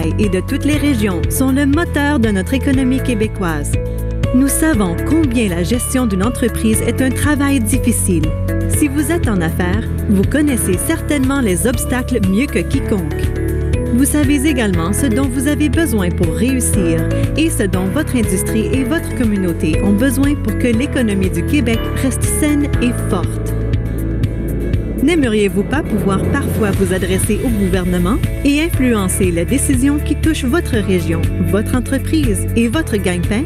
travail et de toutes les régions sont le moteur de notre économie québécoise. Nous savons combien la gestion d'une entreprise est un travail difficile. Si vous êtes en affaires, vous connaissez certainement les obstacles mieux que quiconque. Vous savez également ce dont vous avez besoin pour réussir et ce dont votre industrie et votre communauté ont besoin pour que l'économie du Québec reste saine et forte. N'aimeriez-vous pas pouvoir parfois vous adresser au gouvernement et influencer les décisions qui touchent votre région, votre entreprise et votre gagne-pain?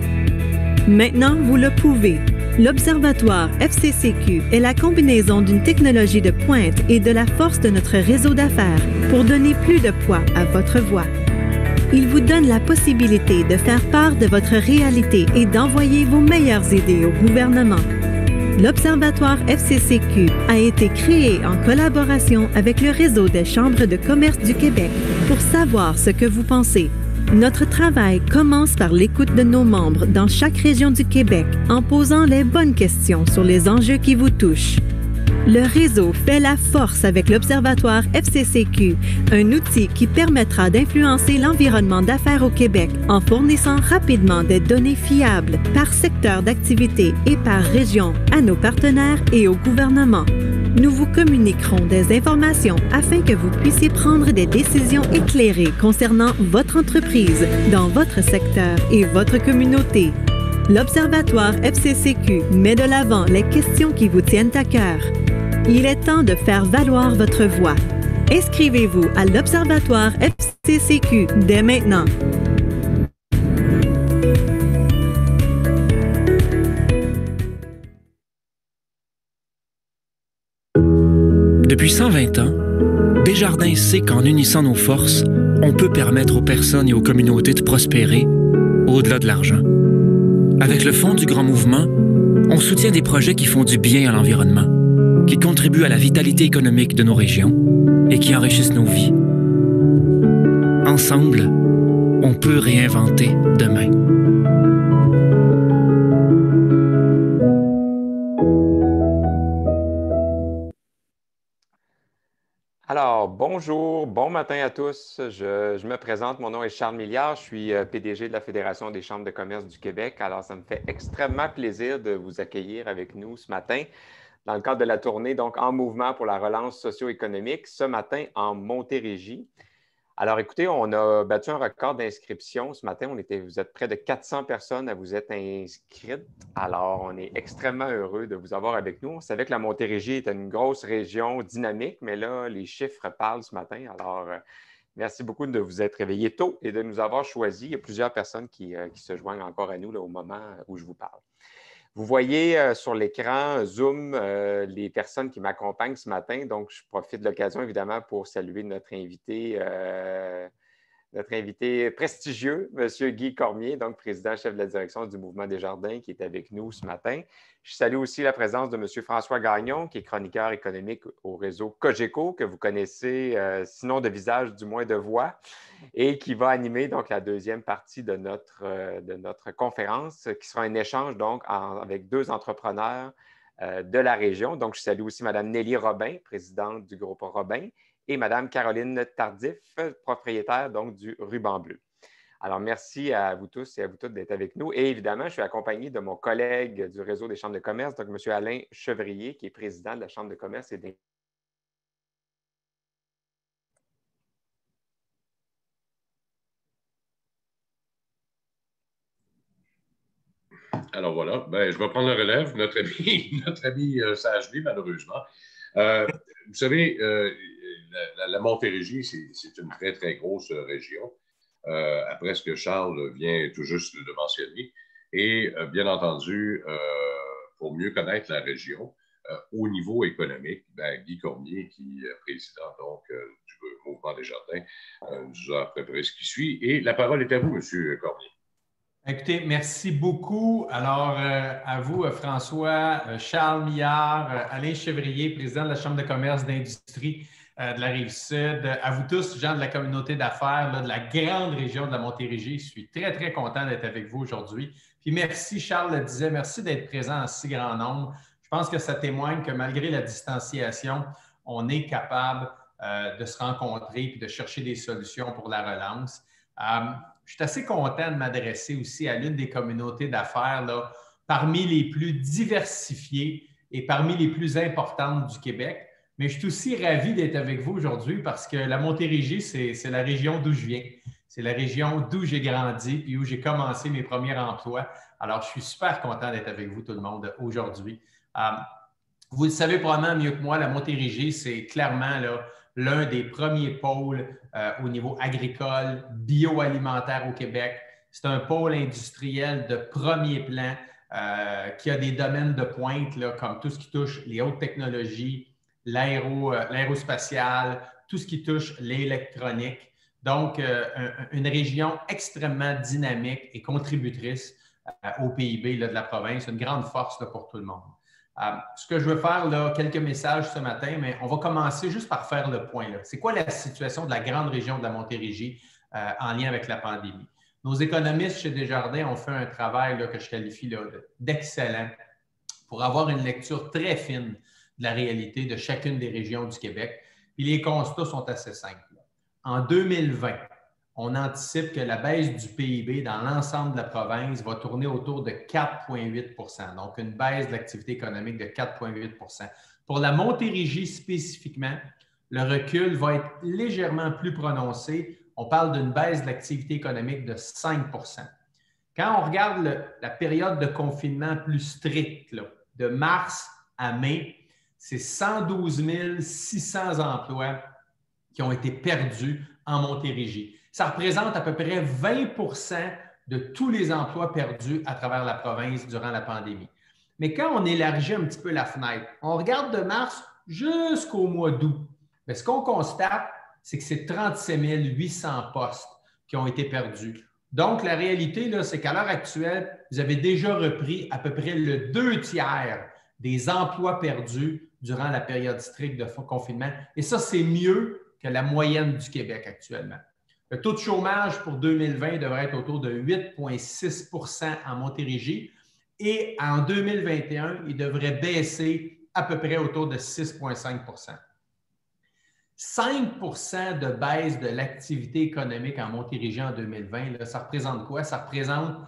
Maintenant, vous le pouvez. L'Observatoire FCCQ est la combinaison d'une technologie de pointe et de la force de notre réseau d'affaires pour donner plus de poids à votre voix. Il vous donne la possibilité de faire part de votre réalité et d'envoyer vos meilleures idées au gouvernement. L'Observatoire FCCQ a été créé en collaboration avec le Réseau des chambres de commerce du Québec pour savoir ce que vous pensez. Notre travail commence par l'écoute de nos membres dans chaque région du Québec en posant les bonnes questions sur les enjeux qui vous touchent. Le réseau fait la force avec l'Observatoire FCCQ, un outil qui permettra d'influencer l'environnement d'affaires au Québec en fournissant rapidement des données fiables par secteur d'activité et par région à nos partenaires et au gouvernement. Nous vous communiquerons des informations afin que vous puissiez prendre des décisions éclairées concernant votre entreprise, dans votre secteur et votre communauté. L'Observatoire FCCQ met de l'avant les questions qui vous tiennent à cœur. Il est temps de faire valoir votre voix. Inscrivez-vous à l'Observatoire FCCQ dès maintenant. Depuis 120 ans, Desjardins sait qu'en unissant nos forces, on peut permettre aux personnes et aux communautés de prospérer au-delà de l'argent. Avec le Fonds du Grand Mouvement, on soutient des projets qui font du bien à l'environnement, qui contribuent à la vitalité économique de nos régions et qui enrichissent nos vies. Ensemble, on peut réinventer demain. Alors, bonjour, bon matin à tous. Je me présente, mon nom est Charles Milliard, je suis PDG de la Fédération des chambres de commerce du Québec. Alors, ça me fait extrêmement plaisir de vous accueillir avec nous ce matin dans le cadre de la tournée donc En mouvement pour la relance socio-économique, ce matin en Montérégie. Alors, écoutez, on a battu un record d'inscription ce matin. Vous êtes près de 400 personnes à vous être inscrites. Alors, on est extrêmement heureux de vous avoir avec nous. On savait que la Montérégie était une grosse région dynamique, mais là, les chiffres parlent ce matin. Alors, merci beaucoup de vous être réveillés tôt et de nous avoir choisis. Il y a plusieurs personnes qui se joignent encore à nous là, au moment où je vous parle. Vous voyez sur l'écran Zoom les personnes qui m'accompagnent ce matin. Donc, je profite de l'occasion, évidemment, pour saluer notre invité prestigieux, M. Guy Cormier, donc président chef de la direction du Mouvement Desjardins, qui est avec nous ce matin. Je salue aussi la présence de M. François Gagnon, qui est chroniqueur économique au réseau Cogeco, que vous connaissez, sinon de visage, du moins de voix, et qui va animer donc la deuxième partie de notre conférence, qui sera un échange donc avec deux entrepreneurs de la région. Donc, je salue aussi Mme Nelly Robin, présidente du groupe Robin, et Mme Caroline Tardif, propriétaire donc du Ruban Bleu. Alors, merci à vous tous et à vous toutes d'être avec nous. Et évidemment, je suis accompagné de mon collègue du réseau des chambres de commerce, donc M. Alain Chevrier, qui est président de la Chambre de commerce et d'industrie. Alors voilà, ben, je vais prendre le relève, notre ami Sage-Lee, malheureusement. Vous savez, la Montérégie, c'est une très, très grosse région, après ce que Charles vient tout juste de mentionner. Et bien entendu, pour mieux connaître la région, au niveau économique, ben, Guy Cormier, qui est président donc, du Mouvement Desjardins, nous a préparé ce qui suit. Et la parole est à vous, M. Cormier. Écoutez, merci beaucoup. Alors, à vous, François, Charles Milliard, Alain Chevrier, président de la Chambre de commerce d'industrie de la Rive-Sud, à vous tous, gens de la communauté d'affaires de la grande région de la Montérégie. Je suis très, très content d'être avec vous aujourd'hui. Puis merci, Charles le disait, merci d'être présent en si grand nombre. Je pense que ça témoigne que malgré la distanciation, on est capable de se rencontrer et de chercher des solutions pour la relance. Je suis assez content de m'adresser aussi à l'une des communautés d'affaires là, parmi les plus diversifiées et parmi les plus importantes du Québec. Mais je suis aussi ravi d'être avec vous aujourd'hui parce que la Montérégie, c'est la région d'où je viens. C'est la région d'où j'ai grandi puis où j'ai commencé mes premiers emplois. Alors, je suis super content d'être avec vous tout le monde aujourd'hui. Vous le savez probablement mieux que moi, la Montérégie, c'est clairement l'un des premiers pôles au niveau agricole, bioalimentaire au Québec. C'est un pôle industriel de premier plan qui a des domaines de pointe là, comme tout ce qui touche les hautes technologies, l'aérospatial, tout ce qui touche l'électronique. Donc, une région extrêmement dynamique et contributrice au PIB là, de la province, une grande force là, pour tout le monde. Ce que je veux faire, là, quelques messages ce matin, mais on va commencer juste par faire le point. C'est quoi la situation de la grande région de la Montérégie en lien avec la pandémie? Nos économistes chez Desjardins ont fait un travail là, que je qualifie d'excellent pour avoir une lecture très fine de la réalité de chacune des régions du Québec. Puis les constats sont assez simples. En 2020, on anticipe que la baisse du PIB dans l'ensemble de la province va tourner autour de 4,8 %. Donc, une baisse de l'activité économique de 4,8 %. Pour la Montérégie spécifiquement, le recul va être légèrement plus prononcé. On parle d'une baisse de l'activité économique de 5 %. Quand on regarde la période de confinement plus stricte, là, de mars à mai, c'est 112 600 emplois qui ont été perdus en Montérégie. Ça représente à peu près 20 % de tous les emplois perdus à travers la province durant la pandémie. Mais quand on élargit un petit peu la fenêtre, on regarde de mars jusqu'au mois d'août. Mais ce qu'on constate, c'est que c'est 37 800 postes qui ont été perdus. Donc, la réalité, là, c'est qu'à l'heure actuelle, vous avez déjà repris à peu près le 2/3 des emplois perdus durant la période stricte de confinement. Et ça, c'est mieux que la moyenne du Québec actuellement. Le taux de chômage pour 2020 devrait être autour de 8,6 % en Montérégie et en 2021, il devrait baisser à peu près autour de 6,5 %. 5 % de baisse de l'activité économique en Montérégie en 2020, là, ça représente quoi? Ça représente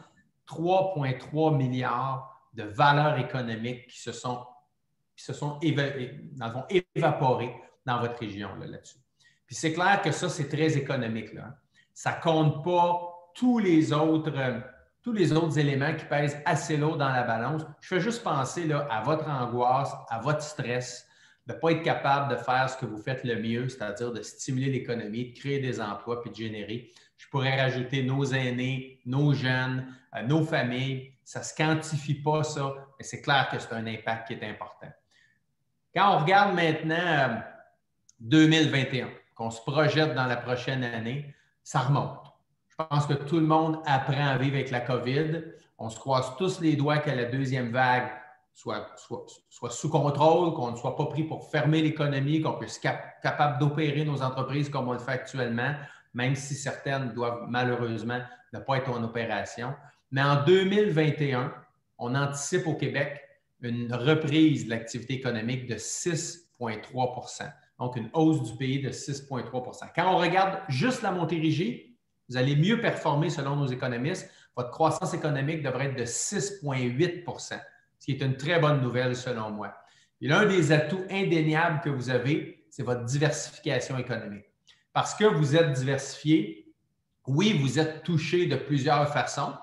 3,3 milliards de valeurs économiques qui se sont évaporées dans votre région là-dessus. Puis c'est clair que ça, c'est très économique, là. Ça ne compte pas tous les autres éléments qui pèsent assez lourd dans la balance. Je fais juste penser là, à votre angoisse, à votre stress, de ne pas être capable de faire ce que vous faites le mieux, c'est-à-dire de stimuler l'économie, de créer des emplois puis de générer. Je pourrais rajouter nos aînés, nos jeunes, nos familles. Ça ne se quantifie pas, ça, mais c'est clair que c'est un impact qui est important. Quand on regarde maintenant 2021, qu'on se projette dans la prochaine année, ça remonte. Je pense que tout le monde apprend à vivre avec la COVID. On se croise tous les doigts que la deuxième vague soit sous contrôle, qu'on ne soit pas pris pour fermer l'économie, qu'on puisse être capable d'opérer nos entreprises comme on le fait actuellement, même si certaines doivent malheureusement ne pas être en opération. Mais en 2021, on anticipe au Québec une reprise de l'activité économique de 6,3 %. Donc, une hausse du pays de 6,3 %. Quand on regarde juste la Montérégie, vous allez mieux performer selon nos économistes. Votre croissance économique devrait être de 6,8 %, ce qui est une très bonne nouvelle selon moi. Et l'un des atouts indéniables que vous avez, c'est votre diversification économique. Parce que vous êtes diversifié, oui, vous êtes touché de plusieurs façons,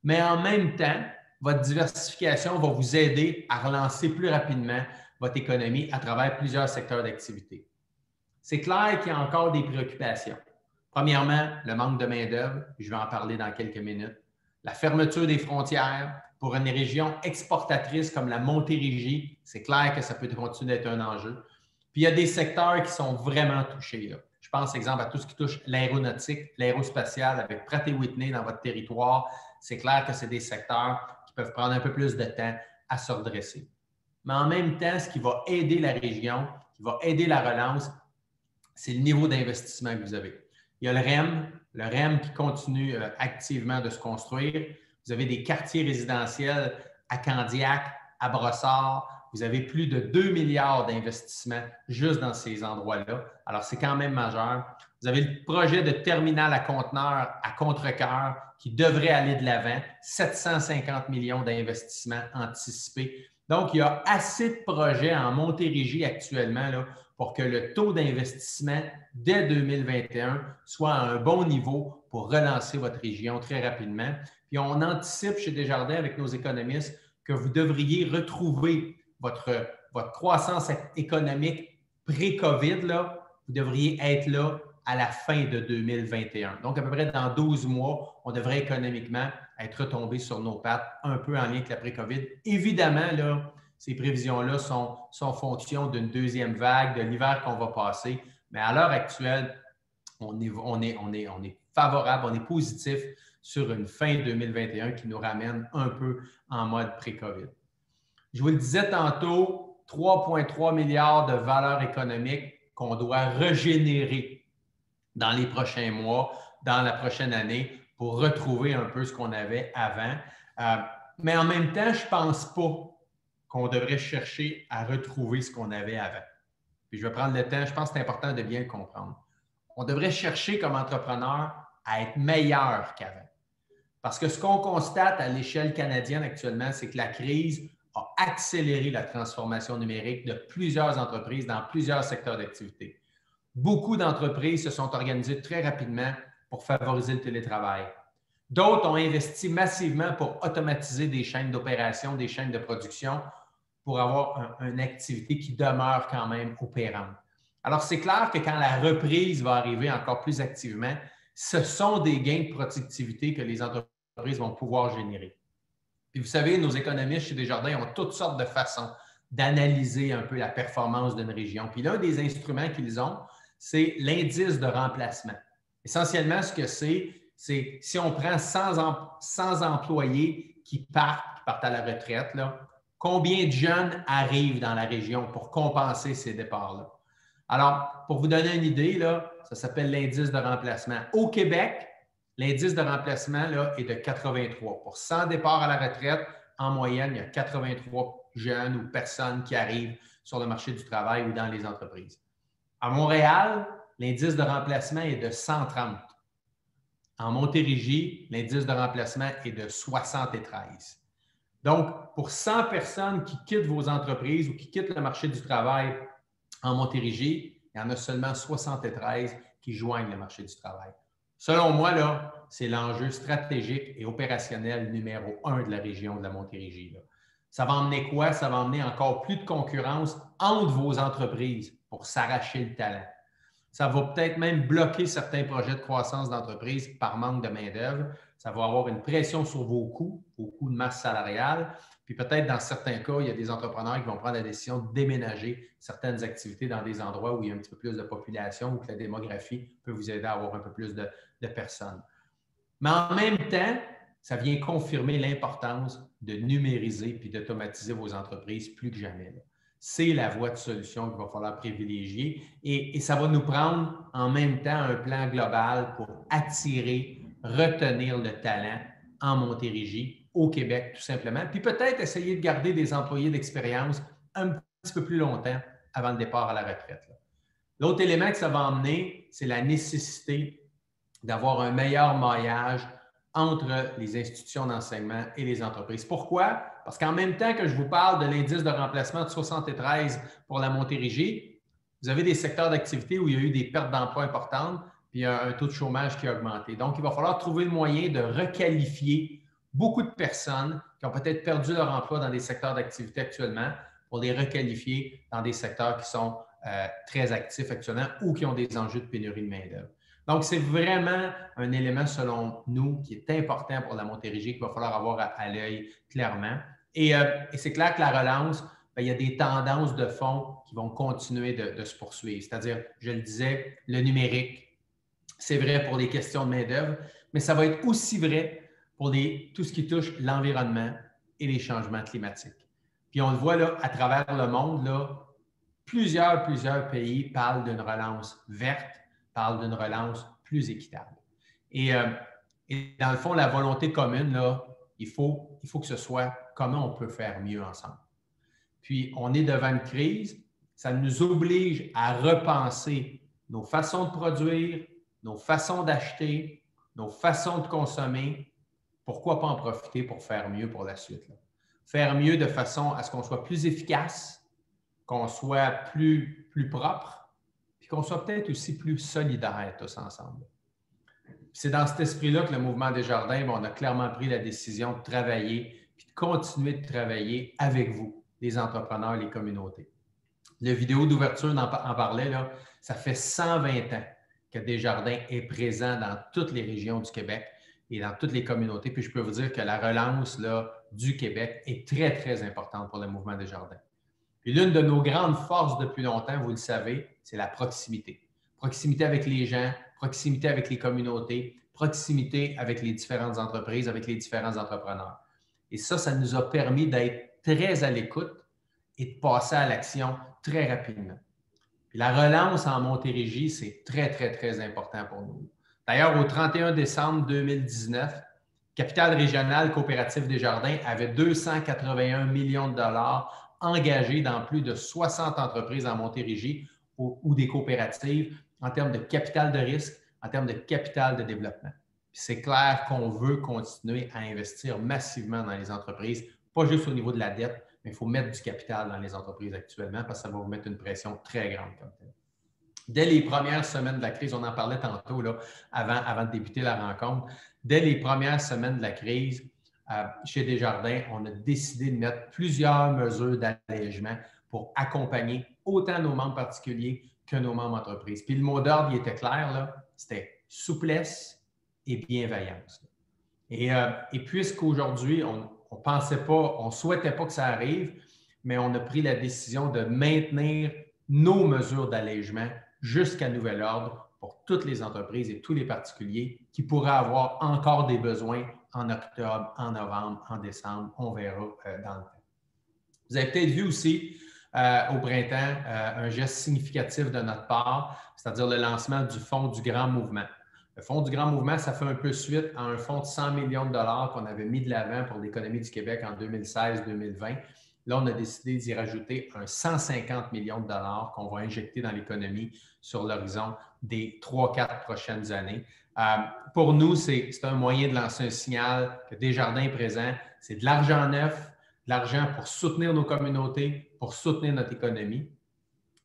mais en même temps, votre diversification va vous aider à relancer plus rapidement votre économie à travers plusieurs secteurs d'activité. C'est clair qu'il y a encore des préoccupations. Premièrement, le manque de main-d'œuvre, je vais en parler dans quelques minutes. La fermeture des frontières pour une région exportatrice comme la Montérégie, c'est clair que ça peut continuer d'être un enjeu. Puis il y a des secteurs qui sont vraiment touchés, là. Je pense, exemple, à tout ce qui touche l'aéronautique, l'aérospatial avec Pratt & Whitney dans votre territoire. C'est clair que c'est des secteurs qui peuvent prendre un peu plus de temps à se redresser. Mais en même temps, ce qui va aider la région, qui va aider la relance, c'est le niveau d'investissement que vous avez. Il y a le REM qui continue activement de se construire. Vous avez des quartiers résidentiels à Candiac, à Brossard, vous avez plus de 2 milliards d'investissements juste dans ces endroits-là. Alors, c'est quand même majeur. Vous avez le projet de terminal à conteneurs à Contrecœur qui devrait aller de l'avant, 750 millions d'investissements anticipés. Donc, il y a assez de projets en Montérégie actuellement là, pour que le taux d'investissement dès 2021 soit à un bon niveau pour relancer votre région très rapidement. Puis, on anticipe chez Desjardins avec nos économistes que vous devriez retrouver votre croissance économique pré-COVID. Là, vous devriez être là à la fin de 2021. Donc, à peu près dans 12 mois, on devrait économiquement être retombé sur nos pattes, un peu en lien avec l'après-COVID. Évidemment, là, ces prévisions-là sont fonction d'une deuxième vague, de l'hiver qu'on va passer. Mais à l'heure actuelle, on est favorable, on est positif sur une fin 2021 qui nous ramène un peu en mode pré-COVID. Je vous le disais tantôt, 3,3 milliards de valeur économique qu'on doit régénérer dans les prochains mois, dans la prochaine année, pour retrouver un peu ce qu'on avait avant. Mais en même temps, je ne pense pas qu'on devrait chercher à retrouver ce qu'on avait avant. Puis je vais prendre le temps, je pense que c'est important de bien le comprendre. On devrait chercher comme entrepreneur à être meilleur qu'avant. Parce que ce qu'on constate à l'échelle canadienne actuellement, c'est que la crise a accéléré la transformation numérique de plusieurs entreprises dans plusieurs secteurs d'activité. Beaucoup d'entreprises se sont organisées très rapidement pour favoriser le télétravail. D'autres ont investi massivement pour automatiser des chaînes d'opération, des chaînes de production, pour avoir une activité qui demeure quand même opérante. Alors, c'est clair que quand la reprise va arriver encore plus activement, ce sont des gains de productivité que les entreprises vont pouvoir générer. Puis vous savez, nos économistes chez Desjardins ont toutes sortes de façons d'analyser un peu la performance d'une région. Puis l'un des instruments qu'ils ont, c'est l'indice de remplacement. Essentiellement, ce que c'est si on prend 100 employés qui partent à la retraite, là, combien de jeunes arrivent dans la région pour compenser ces départs-là? Alors, pour vous donner une idée, là, ça s'appelle l'indice de remplacement. Au Québec, l'indice de remplacement là, est de 83. Pour 100 départs à la retraite, en moyenne, il y a 83 jeunes ou personnes qui arrivent sur le marché du travail ou dans les entreprises. À Montréal, l'indice de remplacement est de 130. En Montérégie, l'indice de remplacement est de 73. Donc, pour 100 personnes qui quittent vos entreprises ou qui quittent le marché du travail en Montérégie, il y en a seulement 73 qui joignent le marché du travail. Selon moi, là, c'est l'enjeu stratégique et opérationnel numéro 1 de la région de la Montérégie. Là. Ça va emmener quoi? Ça va emmener encore plus de concurrence entre vos entreprises pour s'arracher le talent. Ça va peut-être même bloquer certains projets de croissance d'entreprise par manque de main-d'œuvre. Ça va avoir une pression sur vos coûts de masse salariale. Puis peut-être dans certains cas, il y a des entrepreneurs qui vont prendre la décision de déménager certaines activités dans des endroits où il y a un petit peu plus de population ou que la démographie peut vous aider à avoir un peu plus de personnes. Mais en même temps, ça vient confirmer l'importance de numériser puis d'automatiser vos entreprises plus que jamais. C'est la voie de solution qu'il va falloir privilégier et ça va nous prendre en même temps un plan global pour attirer, retenir le talent en Montérégie, au Québec tout simplement, puis peut-être essayer de garder des employés d'expérience un petit peu plus longtemps avant le départ à la retraite. L'autre élément que ça va emmener, c'est la nécessité d'avoir un meilleur maillage entre les institutions d'enseignement et les entreprises. Pourquoi? Parce qu'en même temps que je vous parle de l'indice de remplacement de 73 pour la Montérégie, vous avez des secteurs d'activité où il y a eu des pertes d'emploi importantes, puis un taux de chômage qui a augmenté. Donc, il va falloir trouver le moyen de requalifier beaucoup de personnes qui ont peut-être perdu leur emploi dans des secteurs d'activité actuellement pour les requalifier dans des secteurs qui sont très actifs actuellement ou qui ont des enjeux de pénurie de main-d'œuvre. Donc, c'est vraiment un élément, selon nous, qui est important pour la Montérégie qu'il va falloir avoir à l'œil clairement. Et c'est clair que la relance, bien, il y a des tendances de fond qui vont continuer de se poursuivre. C'est-à-dire, je le disais, le numérique, c'est vrai pour les questions de main-d'œuvre, mais ça va être aussi vrai pour tout ce qui touche l'environnement et les changements climatiques. Puis on le voit là, à travers le monde, là, plusieurs pays parlent d'une relance verte, parlent d'une relance plus équitable. Et dans le fond, la volonté commune, là, il faut que ce soit comment on peut faire mieux ensemble. puis on est devant une crise, ça nous oblige à repenser nos façons de produire, nos façons d'acheter, nos façons de consommer. Pourquoi pas en profiter pour faire mieux pour la suite? Là? Faire mieux de façon à ce qu'on soit plus efficace, qu'on soit plus propre, puis qu'on soit peut-être aussi plus solidaires tous ensemble. C'est dans cet esprit-là que le Mouvement Desjardins, on a clairement pris la décision de travailler puis de continuer de travailler avec vous, les entrepreneurs et les communautés. La vidéo d'ouverture en parlait, là, ça fait 120 ans que Desjardins est présent dans toutes les régions du Québec et dans toutes les communautés. Puis je peux vous dire que la relance là, du Québec est très, très importante pour le Mouvement Desjardins. Puis l'une de nos grandes forces depuis longtemps, vous le savez, c'est la proximité. Proximité avec les gens, proximité avec les communautés, proximité avec les différentes entreprises, avec les différents entrepreneurs. Et ça nous a permis d'être très à l'écoute et de passer à l'action très rapidement. Puis la relance en Montérégie, c'est très, très, très important pour nous. D'ailleurs, au 31 décembre 2019, Capital Régional Coopératif Desjardins avait 281 millions de dollars engagés dans plus de 60 entreprises en Montérégie ou des coopératives en termes de capital de risque, en termes de capital de développement. C'est clair qu'on veut continuer à investir massivement dans les entreprises, pas juste au niveau de la dette, mais il faut mettre du capital dans les entreprises actuellement parce que ça va vous mettre une pression très grande comme telle. Dès les premières semaines de la crise, on en parlait tantôt là, avant de débuter la rencontre, dès les premières semaines de la crise, chez Desjardins, on a décidé de mettre plusieurs mesures d'allègement pour accompagner autant nos membres particuliers que nos membres entreprises. Puis le mot d'ordre, il était clair, là, c'était souplesse et bienveillance. Et puisqu'aujourd'hui, on pensait pas, on ne souhaitait pas que ça arrive, mais on a pris la décision de maintenir nos mesures d'allègement jusqu'à nouvel ordre pour toutes les entreprises et tous les particuliers qui pourraient avoir encore des besoins en octobre, en novembre, en décembre. On verra dans le temps. Vous avez peut-être vu aussi au printemps un geste significatif de notre part, c'est-à-dire le lancement du Fonds du Grand Mouvement. Le Fonds du Grand Mouvement, ça fait un peu suite à un fonds de 100 millions de dollars qu'on avait mis de l'avant pour l'économie du Québec en 2016-2020. Là, on a décidé d'y rajouter un 150 millions de dollars qu'on va injecter dans l'économie sur l'horizon des 3-4 prochaines années. Pour nous, c'est un moyen de lancer un signal que Desjardins est présent. C'est de l'argent neuf, de l'argent pour soutenir nos communautés, pour soutenir notre économie.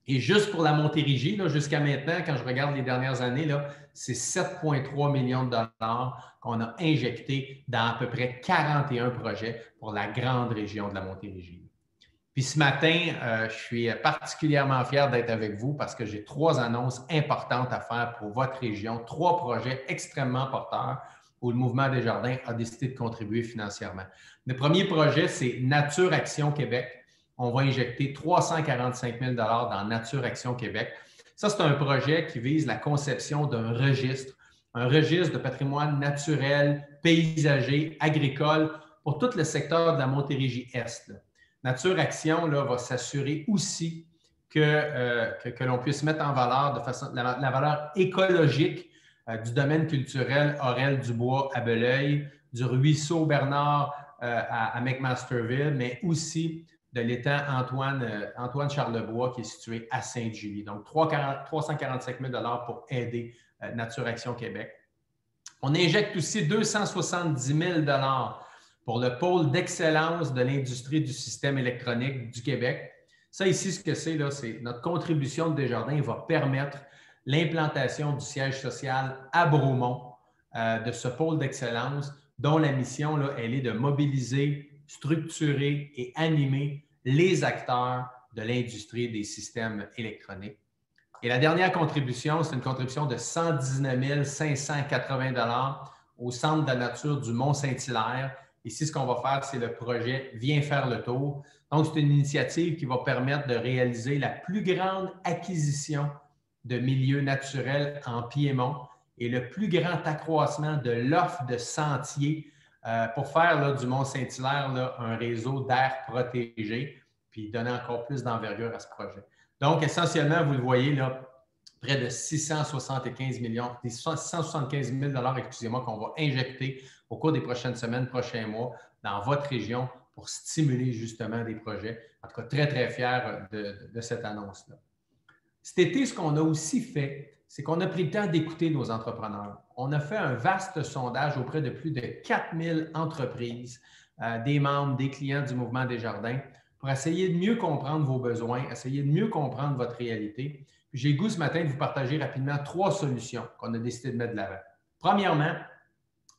Et juste pour la Montérégie, jusqu'à maintenant, quand je regarde les dernières années, c'est 7,3 millions de dollars qu'on a injectés dans à peu près 41 projets pour la grande région de la Montérégie. Puis ce matin, je suis particulièrement fier d'être avec vous parce que j'ai 3 annonces importantes à faire pour votre région, 3 projets extrêmement porteurs où le Mouvement Desjardins a décidé de contribuer financièrement. Le premier projet, c'est Nature Action Québec. On va injecter 345 000 $ dans Nature Action Québec. Ça, c'est un projet qui vise la conception d'un registre, un registre de patrimoine naturel, paysager, agricole pour tout le secteur de la Montérégie-Est. Nature Action va s'assurer aussi que l'on puisse mettre en valeur de façon, la valeur écologique du domaine culturel Aurel-Dubois à Belœil, du ruisseau Bernard à McMasterville, mais aussi de l'étang Antoine Charlebois qui est situé à Sainte-Julie. Donc, 345 000 $ pour aider Nature Action Québec. On injecte aussi 270 000 $ pour le pôle d'excellence de l'industrie du système électronique du Québec. Ça, ici, ce que c'est notre contribution de Desjardins va permettre l'implantation du siège social à Bromont de ce pôle d'excellence dont la mission, elle est de mobiliser, structurer et animer les acteurs de l'industrie des systèmes électroniques. Et la dernière contribution, c'est une contribution de 119 580 $ au Centre de la nature du Mont-Saint-Hilaire. Ici, ce qu'on va faire, c'est le projet « Viens faire le tour ». Donc, c'est une initiative qui va permettre de réaliser la plus grande acquisition de milieux naturels en Piémont et le plus grand accroissement de l'offre de sentiers pour faire du Mont-Saint-Hilaire un réseau d'air protégé puis donner encore plus d'envergure à ce projet. Donc, essentiellement, vous le voyez, près de 675 000 $, excusez-moi, qu'on va injecter au cours des prochaines semaines, prochains mois, dans votre région pour stimuler justement des projets. En tout cas, très, très fier de cette annonce-là. Cet été, ce qu'on a aussi fait, c'est qu'on a pris le temps d'écouter nos entrepreneurs. On a fait un vaste sondage auprès de plus de 4000 entreprises, des membres, des clients du Mouvement Desjardins, pour essayer de mieux comprendre vos besoins, essayer de mieux comprendre votre réalité. J'ai le goût ce matin de vous partager rapidement 3 solutions qu'on a décidé de mettre de l'avant. Premièrement,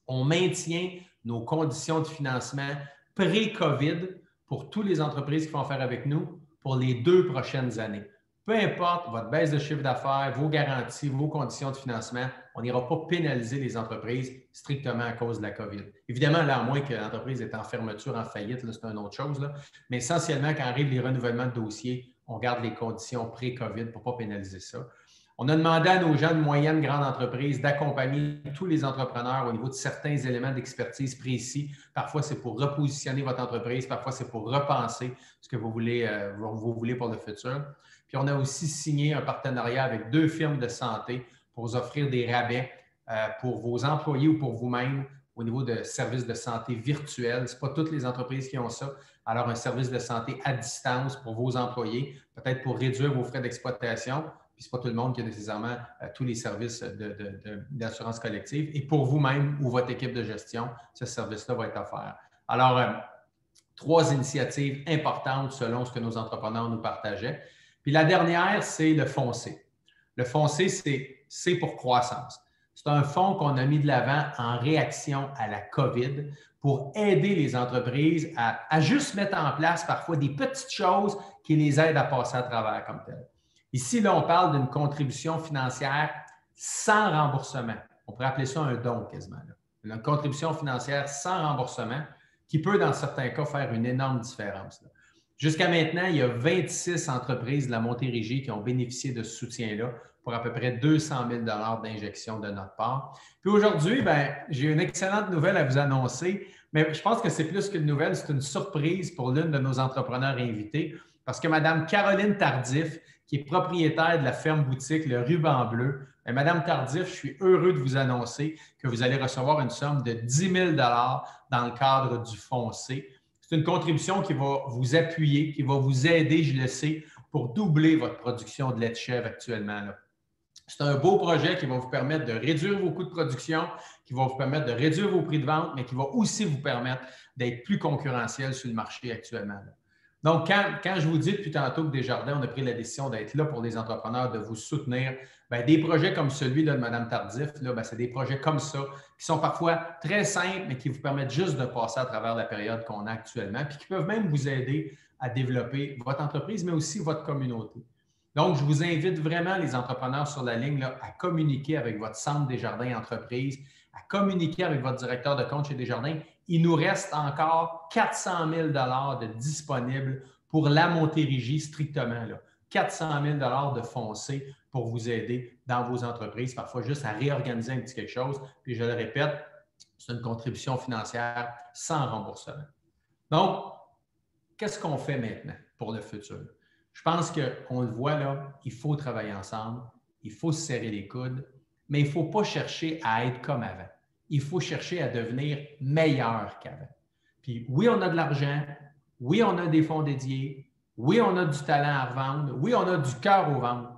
on maintient nos conditions de financement pré-COVID pour toutes les entreprises qui font affaire avec nous pour les 2 prochaines années. Peu importe votre baisse de chiffre d'affaires, vos garanties, vos conditions de financement, on n'ira pas pénaliser les entreprises strictement à cause de la COVID. Évidemment, là, à moins que l'entreprise est en fermeture, en faillite, c'est une autre chose. Là. Mais essentiellement, quand arrivent les renouvellements de dossiers, on garde les conditions pré-COVID pour ne pas pénaliser ça. On a demandé à nos gens de moyenne, grande entreprise d'accompagner tous les entrepreneurs au niveau de certains éléments d'expertise précis. Parfois, c'est pour repositionner votre entreprise. Parfois, c'est pour repenser ce que vous voulez pour le futur. Puis, on a aussi signé un partenariat avec 2 firmes de santé pour vous offrir des rabais pour vos employés ou pour vous-même au niveau de services de santé virtuels. Ce n'est pas toutes les entreprises qui ont ça. Alors, un service de santé à distance pour vos employés, peut-être pour réduire vos frais d'exploitation. Puis, ce n'est pas tout le monde qui a nécessairement tous les services d'assurance collective. Et pour vous-même ou votre équipe de gestion, ce service-là va être offert. Alors, 3 initiatives importantes selon ce que nos entrepreneurs nous partageaient. Puis la dernière, c'est le fonds C. Le fonds C, c'est C pour croissance. C'est un fonds qu'on a mis de l'avant en réaction à la COVID pour aider les entreprises à juste mettre en place parfois des petites choses qui les aident à passer à travers comme tel. Ici, là, on parle d'une contribution financière sans remboursement. On pourrait appeler ça un don quasiment. Là. Une contribution financière sans remboursement qui peut, dans certains cas, faire une énorme différence. Là. Jusqu'à maintenant, il y a 26 entreprises de la Montérégie qui ont bénéficié de ce soutien-là pour à peu près 200 000 $ d'injection de notre part. Puis aujourd'hui, j'ai une excellente nouvelle à vous annoncer, mais je pense que c'est plus qu'une nouvelle, c'est une surprise pour l'une de nos entrepreneurs invités parce que Mme Caroline Tardif, qui est propriétaire de la ferme-boutique Le Ruban Bleu, Mme Tardif, je suis heureux de vous annoncer que vous allez recevoir une somme de 10 000 $ dans le cadre du fonds C. C'est une contribution qui va vous appuyer, qui va vous aider, je le sais, pour doubler votre production de lait de chèvre actuellement. Là. C'est un beau projet qui va vous permettre de réduire vos coûts de production, qui va vous permettre de réduire vos prix de vente, mais qui va aussi vous permettre d'être plus concurrentiel sur le marché actuellement. Là. Donc, quand je vous dis depuis tantôt que Desjardins, on a pris la décision d'être là pour les entrepreneurs, de vous soutenir, des projets comme celui-là de Mme Tardif, c'est des projets comme ça qui sont parfois très simples, mais qui vous permettent juste de passer à travers la période qu'on a actuellement, puis qui peuvent même vous aider à développer votre entreprise, mais aussi votre communauté. Donc, je vous invite vraiment, les entrepreneurs sur la ligne, là, à communiquer avec votre centre Desjardins Entreprises, à communiquer avec votre directeur de compte chez Desjardins. Il nous reste encore 400 000 $ de disponibles pour la Montérégie strictement. Là. 400 000 $ de fonds C pour vous aider dans vos entreprises, parfois juste à réorganiser un petit quelque chose. Puis je le répète, c'est une contribution financière sans remboursement. Donc, qu'est-ce qu'on fait maintenant pour le futur? Je pense qu'on le voit là, il faut travailler ensemble, il faut se serrer les coudes, mais il ne faut pas chercher à être comme avant. Il faut chercher à devenir meilleur qu'avant. Puis oui, on a de l'argent, oui, on a des fonds dédiés, oui, on a du talent à revendre, oui, on a du cœur au ventre,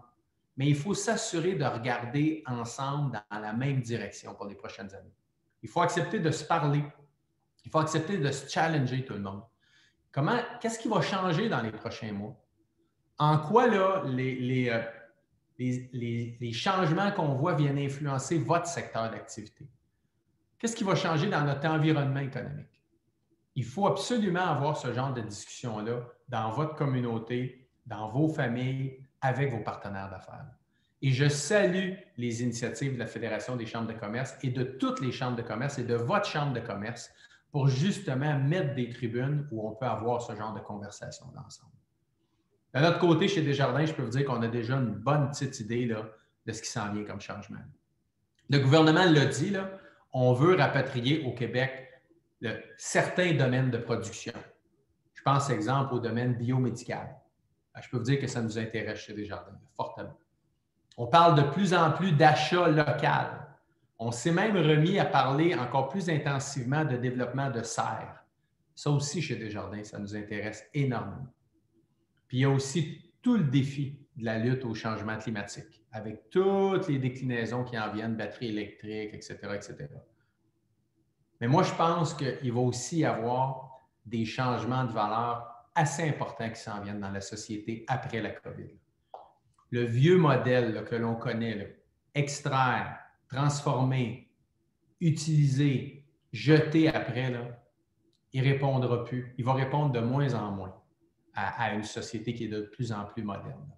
mais il faut s'assurer de regarder ensemble dans la même direction pour les prochaines années. Il faut accepter de se parler, il faut accepter de se challenger tout le monde. Qu'est-ce qui va changer dans les prochains mois? En quoi là, les changements qu'on voit viennent influencer votre secteur d'activité? Qu'est-ce qui va changer dans notre environnement économique? Il faut absolument avoir ce genre de discussion-là dans votre communauté, dans vos familles, avec vos partenaires d'affaires. Et je salue les initiatives de la Fédération des chambres de commerce et de toutes les chambres de commerce et de votre chambre de commerce pour justement mettre des tribunes où on peut avoir ce genre de conversation ensemble. De notre côté, chez Desjardins, je peux vous dire qu'on a déjà une bonne petite idée là, de ce qui s'en vient comme changement. Le gouvernement l'a dit, là, on veut rapatrier au Québec certains domaines de production. Je pense, exemple, au domaine biomédical. Je peux vous dire que ça nous intéresse chez Desjardins, fortement. On parle de plus en plus d'achat local. On s'est même remis à parler encore plus intensivement de développement de serres. Ça aussi, chez Desjardins, ça nous intéresse énormément. Puis il y a aussi tout le défi de la lutte au changement climatique, avec toutes les déclinaisons qui en viennent, batteries électriques, etc., etc. Mais moi, je pense qu'il va aussi y avoir des changements de valeur assez importants qui s'en viennent dans la société après la COVID. Le vieux modèle là, que l'on connaît, là, extraire, transformer, utiliser, jeter après, là, il ne répondra plus. Il va répondre de moins en moins à une société qui est de plus en plus moderne.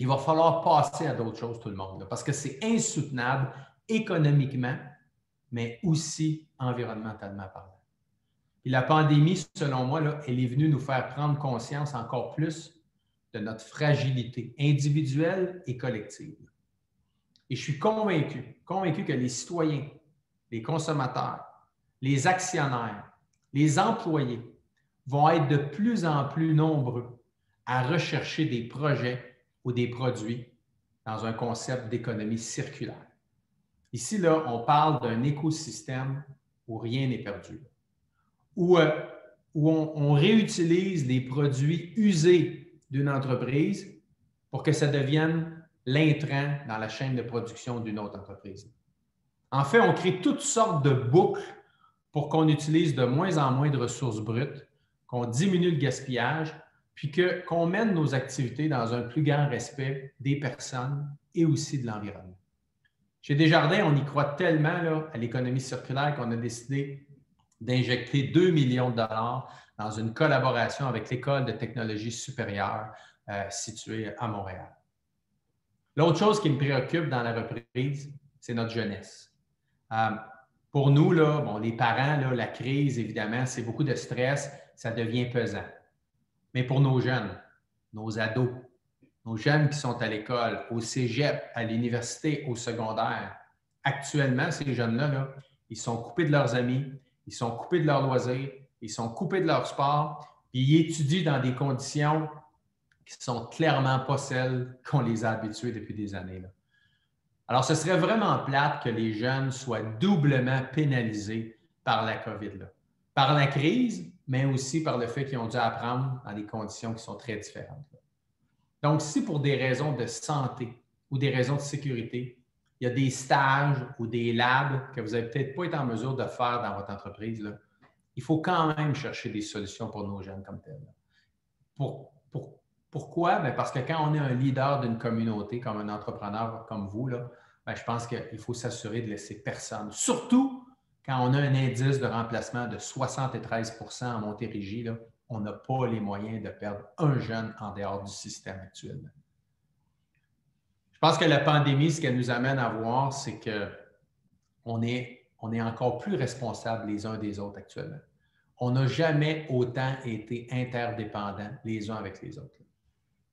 Il va falloir passer à d'autres choses, tout le monde, là, parce que c'est insoutenable économiquement, mais aussi environnementalement parlant. Et la pandémie, selon moi, là, elle est venue nous faire prendre conscience encore plus de notre fragilité individuelle et collective. Et je suis convaincu que les citoyens, les consommateurs, les actionnaires, les employés vont être de plus en plus nombreux à rechercher des projets ou des produits dans un concept d'économie circulaire. Ici, là, on parle d'un écosystème où rien n'est perdu, où on réutilise les produits usés d'une entreprise pour que ça devienne l'intrant dans la chaîne de production d'une autre entreprise. En fait, on crée toutes sortes de boucles pour qu'on utilise de moins en moins de ressources brutes, qu'on diminue le gaspillage, puis qu'on mène nos activités dans un plus grand respect des personnes et aussi de l'environnement. Chez Desjardins, on y croit tellement là, à l'économie circulaire qu'on a décidé d'injecter 2 millions de dollars dans une collaboration avec l'École de technologie supérieure située à Montréal. L'autre chose qui me préoccupe dans la reprise, c'est notre jeunesse. Pour nous, là, bon, les parents, là, la crise, évidemment, c'est beaucoup de stress, ça devient pesant. Mais pour nos jeunes, nos ados, nos jeunes qui sont à l'école, au cégep, à l'université, au secondaire, actuellement, ces jeunes-là, là, ils sont coupés de leurs amis, ils sont coupés de leurs loisirs, ils sont coupés de leur sport, puis ils étudient dans des conditions qui ne sont clairement pas celles qu'on les a habitués depuis des années, là. Alors, ce serait vraiment plate que les jeunes soient doublement pénalisés par la COVID, là. Par la crise, mais aussi par le fait qu'ils ont dû apprendre dans des conditions qui sont très différentes, là. Donc, si pour des raisons de santé ou des raisons de sécurité, il y a des stages ou des labs que vous n'avez peut-être pas été en mesure de faire dans votre entreprise, là, il faut quand même chercher des solutions pour nos jeunes comme tels. Pourquoi? Bien, parce que quand on est un leader d'une communauté, comme un entrepreneur comme vous, là, bien, je pense qu'il faut s'assurer de laisser personne. Surtout quand on a un indice de remplacement de 73 % en Montérégie, là, on n'a pas les moyens de perdre un jeune en dehors du système actuellement. Je pense que la pandémie, ce qu'elle nous amène à voir, c'est qu'on est encore plus responsables les uns des autres actuellement. On n'a jamais autant été interdépendants les uns avec les autres.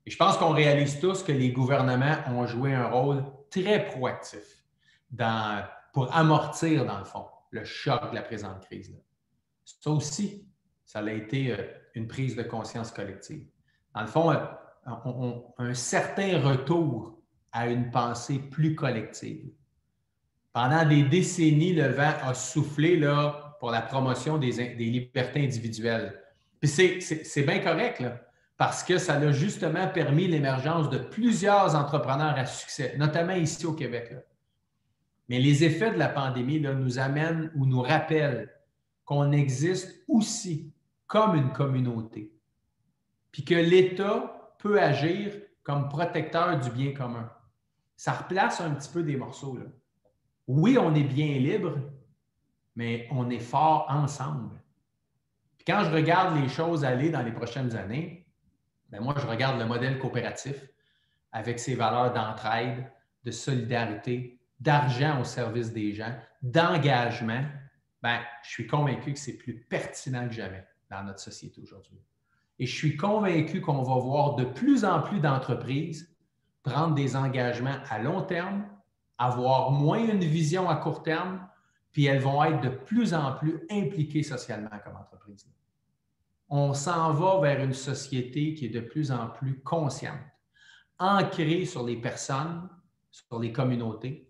Et je pense qu'on réalise tous que les gouvernements ont joué un rôle très proactif pour amortir, dans le fond, le choc de la présente crise, là. Ça aussi, ça a été une prise de conscience collective. Dans le fond, un certain retour à une pensée plus collective. Pendant des décennies, le vent a soufflé là, pour la promotion des libertés individuelles. Puis c'est bien correct, là, parce que ça a justement permis l'émergence de plusieurs entrepreneurs à succès, notamment ici au Québec, là. Mais les effets de la pandémie là, nous amènent ou nous rappellent qu'on existe aussi comme une communauté, puis que l'État peut agir comme protecteur du bien commun. Ça replace un petit peu des morceaux, là. Oui, on est bien libre, mais on est fort ensemble. Puis quand je regarde les choses aller dans les prochaines années, bien moi, je regarde le modèle coopératif avec ses valeurs d'entraide, de solidarité, d'argent au service des gens, d'engagement. Bien, je suis convaincu que c'est plus pertinent que jamais dans notre société aujourd'hui. Et je suis convaincu qu'on va voir de plus en plus d'entreprises prendre des engagements à long terme, avoir moins une vision à court terme, puis elles vont être de plus en plus impliquées socialement comme entreprise. On s'en va vers une société qui est de plus en plus consciente, ancrée sur les personnes, sur les communautés,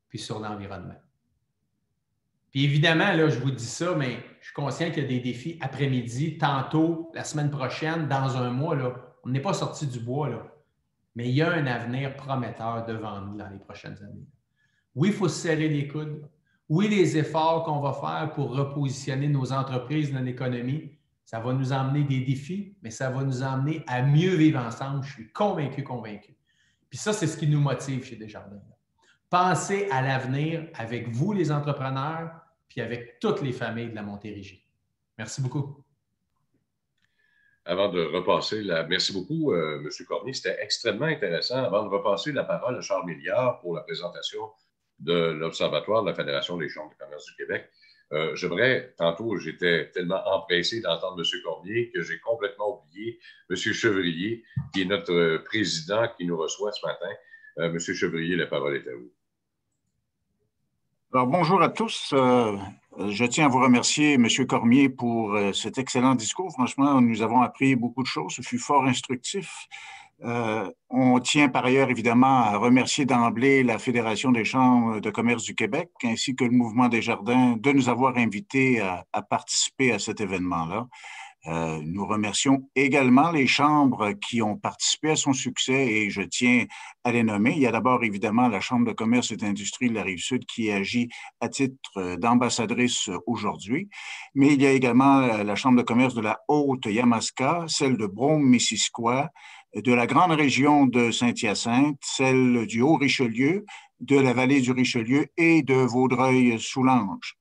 puis sur l'environnement. Puis évidemment, là, je vous dis ça, mais je suis conscient qu'il y a des défis après-midi, tantôt, la semaine prochaine, dans un mois. Là, on n'est pas sorti du bois, là, mais il y a un avenir prometteur devant nous dans les prochaines années. Oui, il faut se serrer les coudes. Oui, les efforts qu'on va faire pour repositionner nos entreprises dans l'économie, ça va nous emmener des défis, mais ça va nous emmener à mieux vivre ensemble. Je suis convaincu. Puis ça, c'est ce qui nous motive chez Desjardins. Pensez à l'avenir avec vous, les entrepreneurs, puis avec toutes les familles de la Montérégie. Merci beaucoup. Avant de repasser merci beaucoup, M. Cormier. C'était extrêmement intéressant. Avant de repasser la parole à Charles Milliard pour la présentation de l'Observatoire de la Fédération des chambres de commerce du Québec, j'aimerais, tantôt, j'étais tellement empressé d'entendre M. Cormier que j'ai complètement oublié M. Chevrier, qui est notre président qui nous reçoit ce matin. M. Chevrier, la parole est à vous. Alors, bonjour à tous. Je tiens à vous remercier, M. Cormier, pour cet excellent discours. Franchement, nous avons appris beaucoup de choses. Ce fut fort instructif. On tient par ailleurs, évidemment, à remercier d'emblée la Fédération des chambres de commerce du Québec ainsi que le Mouvement Desjardins de nous avoir invités à participer à cet événement-là. Nous remercions également les chambres qui ont participé à son succès et je tiens à les nommer. Il y a d'abord évidemment la Chambre de commerce et d'industrie de la Rive-Sud qui agit à titre d'ambassadrice aujourd'hui, mais il y a également la Chambre de commerce de la Haute-Yamaska, celle de Brome-Missisquoi, de la grande région de Saint-Hyacinthe, celle du Haut-Richelieu, de la vallée du Richelieu et de Vaudreuil-Soulanges.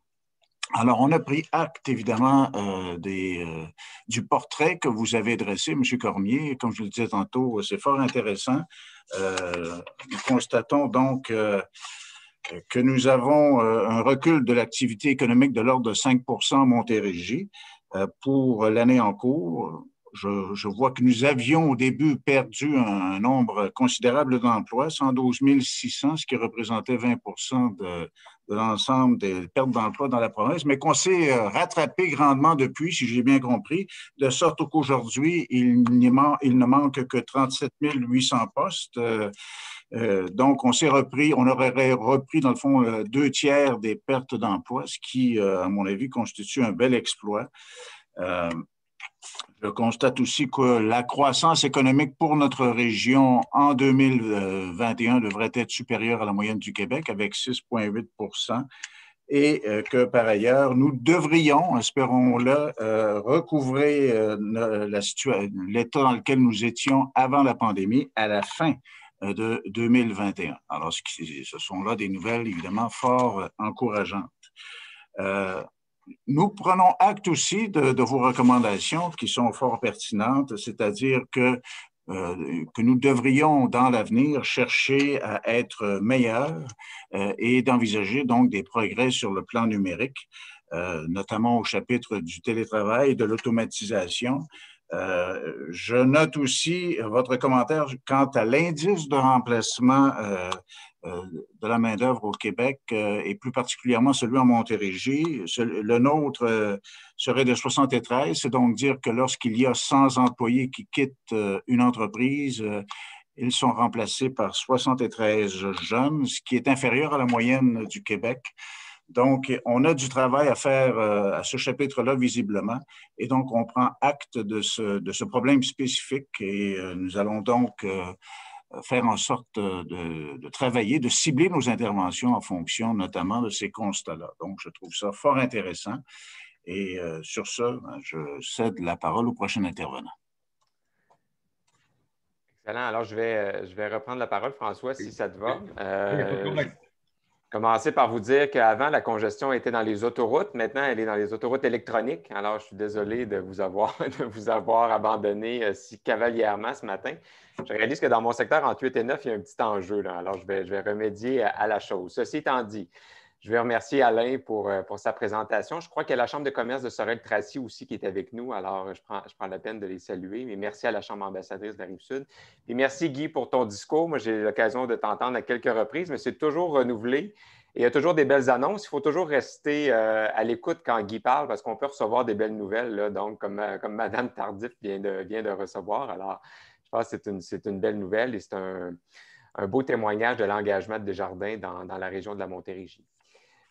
Alors, on a pris acte, évidemment, du portrait que vous avez dressé, M. Cormier. Comme je le disais tantôt, c'est fort intéressant. Nous constatons donc que nous avons un recul de l'activité économique de l'ordre de 5 % en Montérégie pour l'année en cours. Je vois que nous avions au début perdu un nombre considérable d'emplois, 112 600, ce qui représentait 20 % de l'ensemble des pertes d'emplois dans la province, mais qu'on s'est rattrapé grandement depuis, si j'ai bien compris, de sorte qu'aujourd'hui, il ne manque que 37 800 postes. Donc, on aurait repris, dans le fond, 2 tiers des pertes d'emplois, ce qui, à mon avis, constitue un bel exploit. Je constate aussi que la croissance économique pour notre région en 2021 devrait être supérieure à la moyenne du Québec avec 6,8 % et que par ailleurs, nous devrions, espérons-le, recouvrer l'état dans lequel nous étions avant la pandémie à la fin de 2021. Alors, ce sont là des nouvelles évidemment fort encourageantes. Nous prenons acte aussi de vos recommandations qui sont fort pertinentes, c'est-à-dire que nous devrions dans l'avenir chercher à être meilleurs et d'envisager donc des progrès sur le plan numérique, notamment au chapitre du télétravail et de l'automatisation. Je note aussi votre commentaire quant à l'indice de remplacement de la main-d'œuvre au Québec et plus particulièrement celui en Montérégie. Le nôtre serait de 73, c'est donc dire que lorsqu'il y a 100 employés qui quittent une entreprise, ils sont remplacés par 73 jeunes, ce qui est inférieur à la moyenne du Québec. Donc, on a du travail à faire à ce chapitre-là, visiblement, et donc on prend acte de ce problème spécifique et nous allons donc faire en sorte de travailler, de cibler nos interventions en fonction notamment de ces constats-là. Donc, je trouve ça fort intéressant. Et sur ça, je cède la parole au prochain intervenant. Excellent. Alors, je vais reprendre la parole, François, si ça te va. Oui, commencer par vous dire qu'avant, la congestion était dans les autoroutes. Maintenant, elle est dans les autoroutes électroniques. Alors, je suis désolé de vous avoir abandonné si cavalièrement ce matin. Je réalise que dans mon secteur, entre 8 et 9, il y a un petit enjeu. Là. Alors, je vais remédier à la chose. Ceci étant dit, je vais remercier Alain pour sa présentation. Je crois qu'il y a la Chambre de commerce de Sorel-Tracy aussi qui est avec nous. Alors, je prends la peine de les saluer. Mais merci à la Chambre ambassadrice de la Rive-Sud. Et merci, Guy, pour ton discours. Moi, j'ai eu l'occasion de t'entendre à quelques reprises, mais c'est toujours renouvelé. Et il y a toujours des belles annonces. Il faut toujours rester à l'écoute quand Guy parle parce qu'on peut recevoir des belles nouvelles, là, donc comme Mme Tardif vient de recevoir. Alors, je pense que c'est une belle nouvelle et c'est un beau témoignage de l'engagement de Desjardins dans la région de la Montérégie.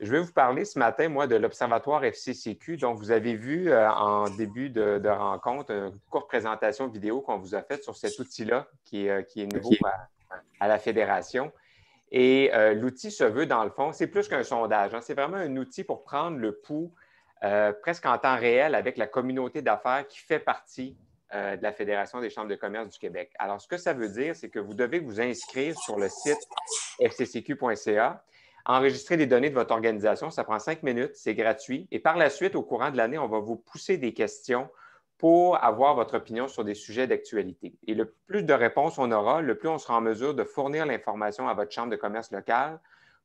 Je vais vous parler ce matin, moi, de l'Observatoire FCCQ. Donc, vous avez vu en début de rencontre une courte présentation vidéo qu'on vous a faite sur cet outil-là qui est nouveau à la Fédération. Et l'outil se veut, dans le fond, c'est plus qu'un sondage, hein. C'est vraiment un outil pour prendre le pouls presque en temps réel avec la communauté d'affaires qui fait partie de la Fédération des chambres de commerce du Québec. Alors, ce que ça veut dire, c'est que vous devez vous inscrire sur le site fccq.ca, enregistrer les données de votre organisation. Ça prend 5 minutes, c'est gratuit. Et par la suite, au courant de l'année, on va vous pousser des questions pour avoir votre opinion sur des sujets d'actualité. Et le plus de réponses on aura, le plus on sera en mesure de fournir l'information à votre chambre de commerce locale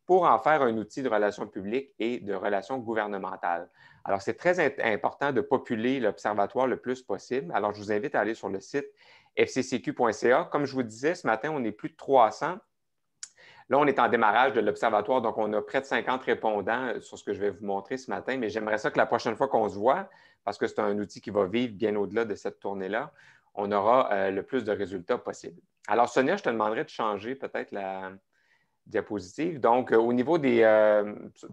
pour en faire un outil de relations publiques et de relations gouvernementales. Alors, c'est très important de populer l'Observatoire le plus possible. Alors, je vous invite à aller sur le site fccq.ca. Comme je vous disais, ce matin, on est plus de 300. Là, on est en démarrage de l'Observatoire, donc on a près de 50 répondants sur ce que je vais vous montrer ce matin, mais j'aimerais ça que la prochaine fois qu'on se voit, parce que c'est un outil qui va vivre bien au-delà de cette tournée-là, on aura le plus de résultats possible. Alors, Sonia, je te demanderais de changer peut-être la diapositive. Donc, au niveau des...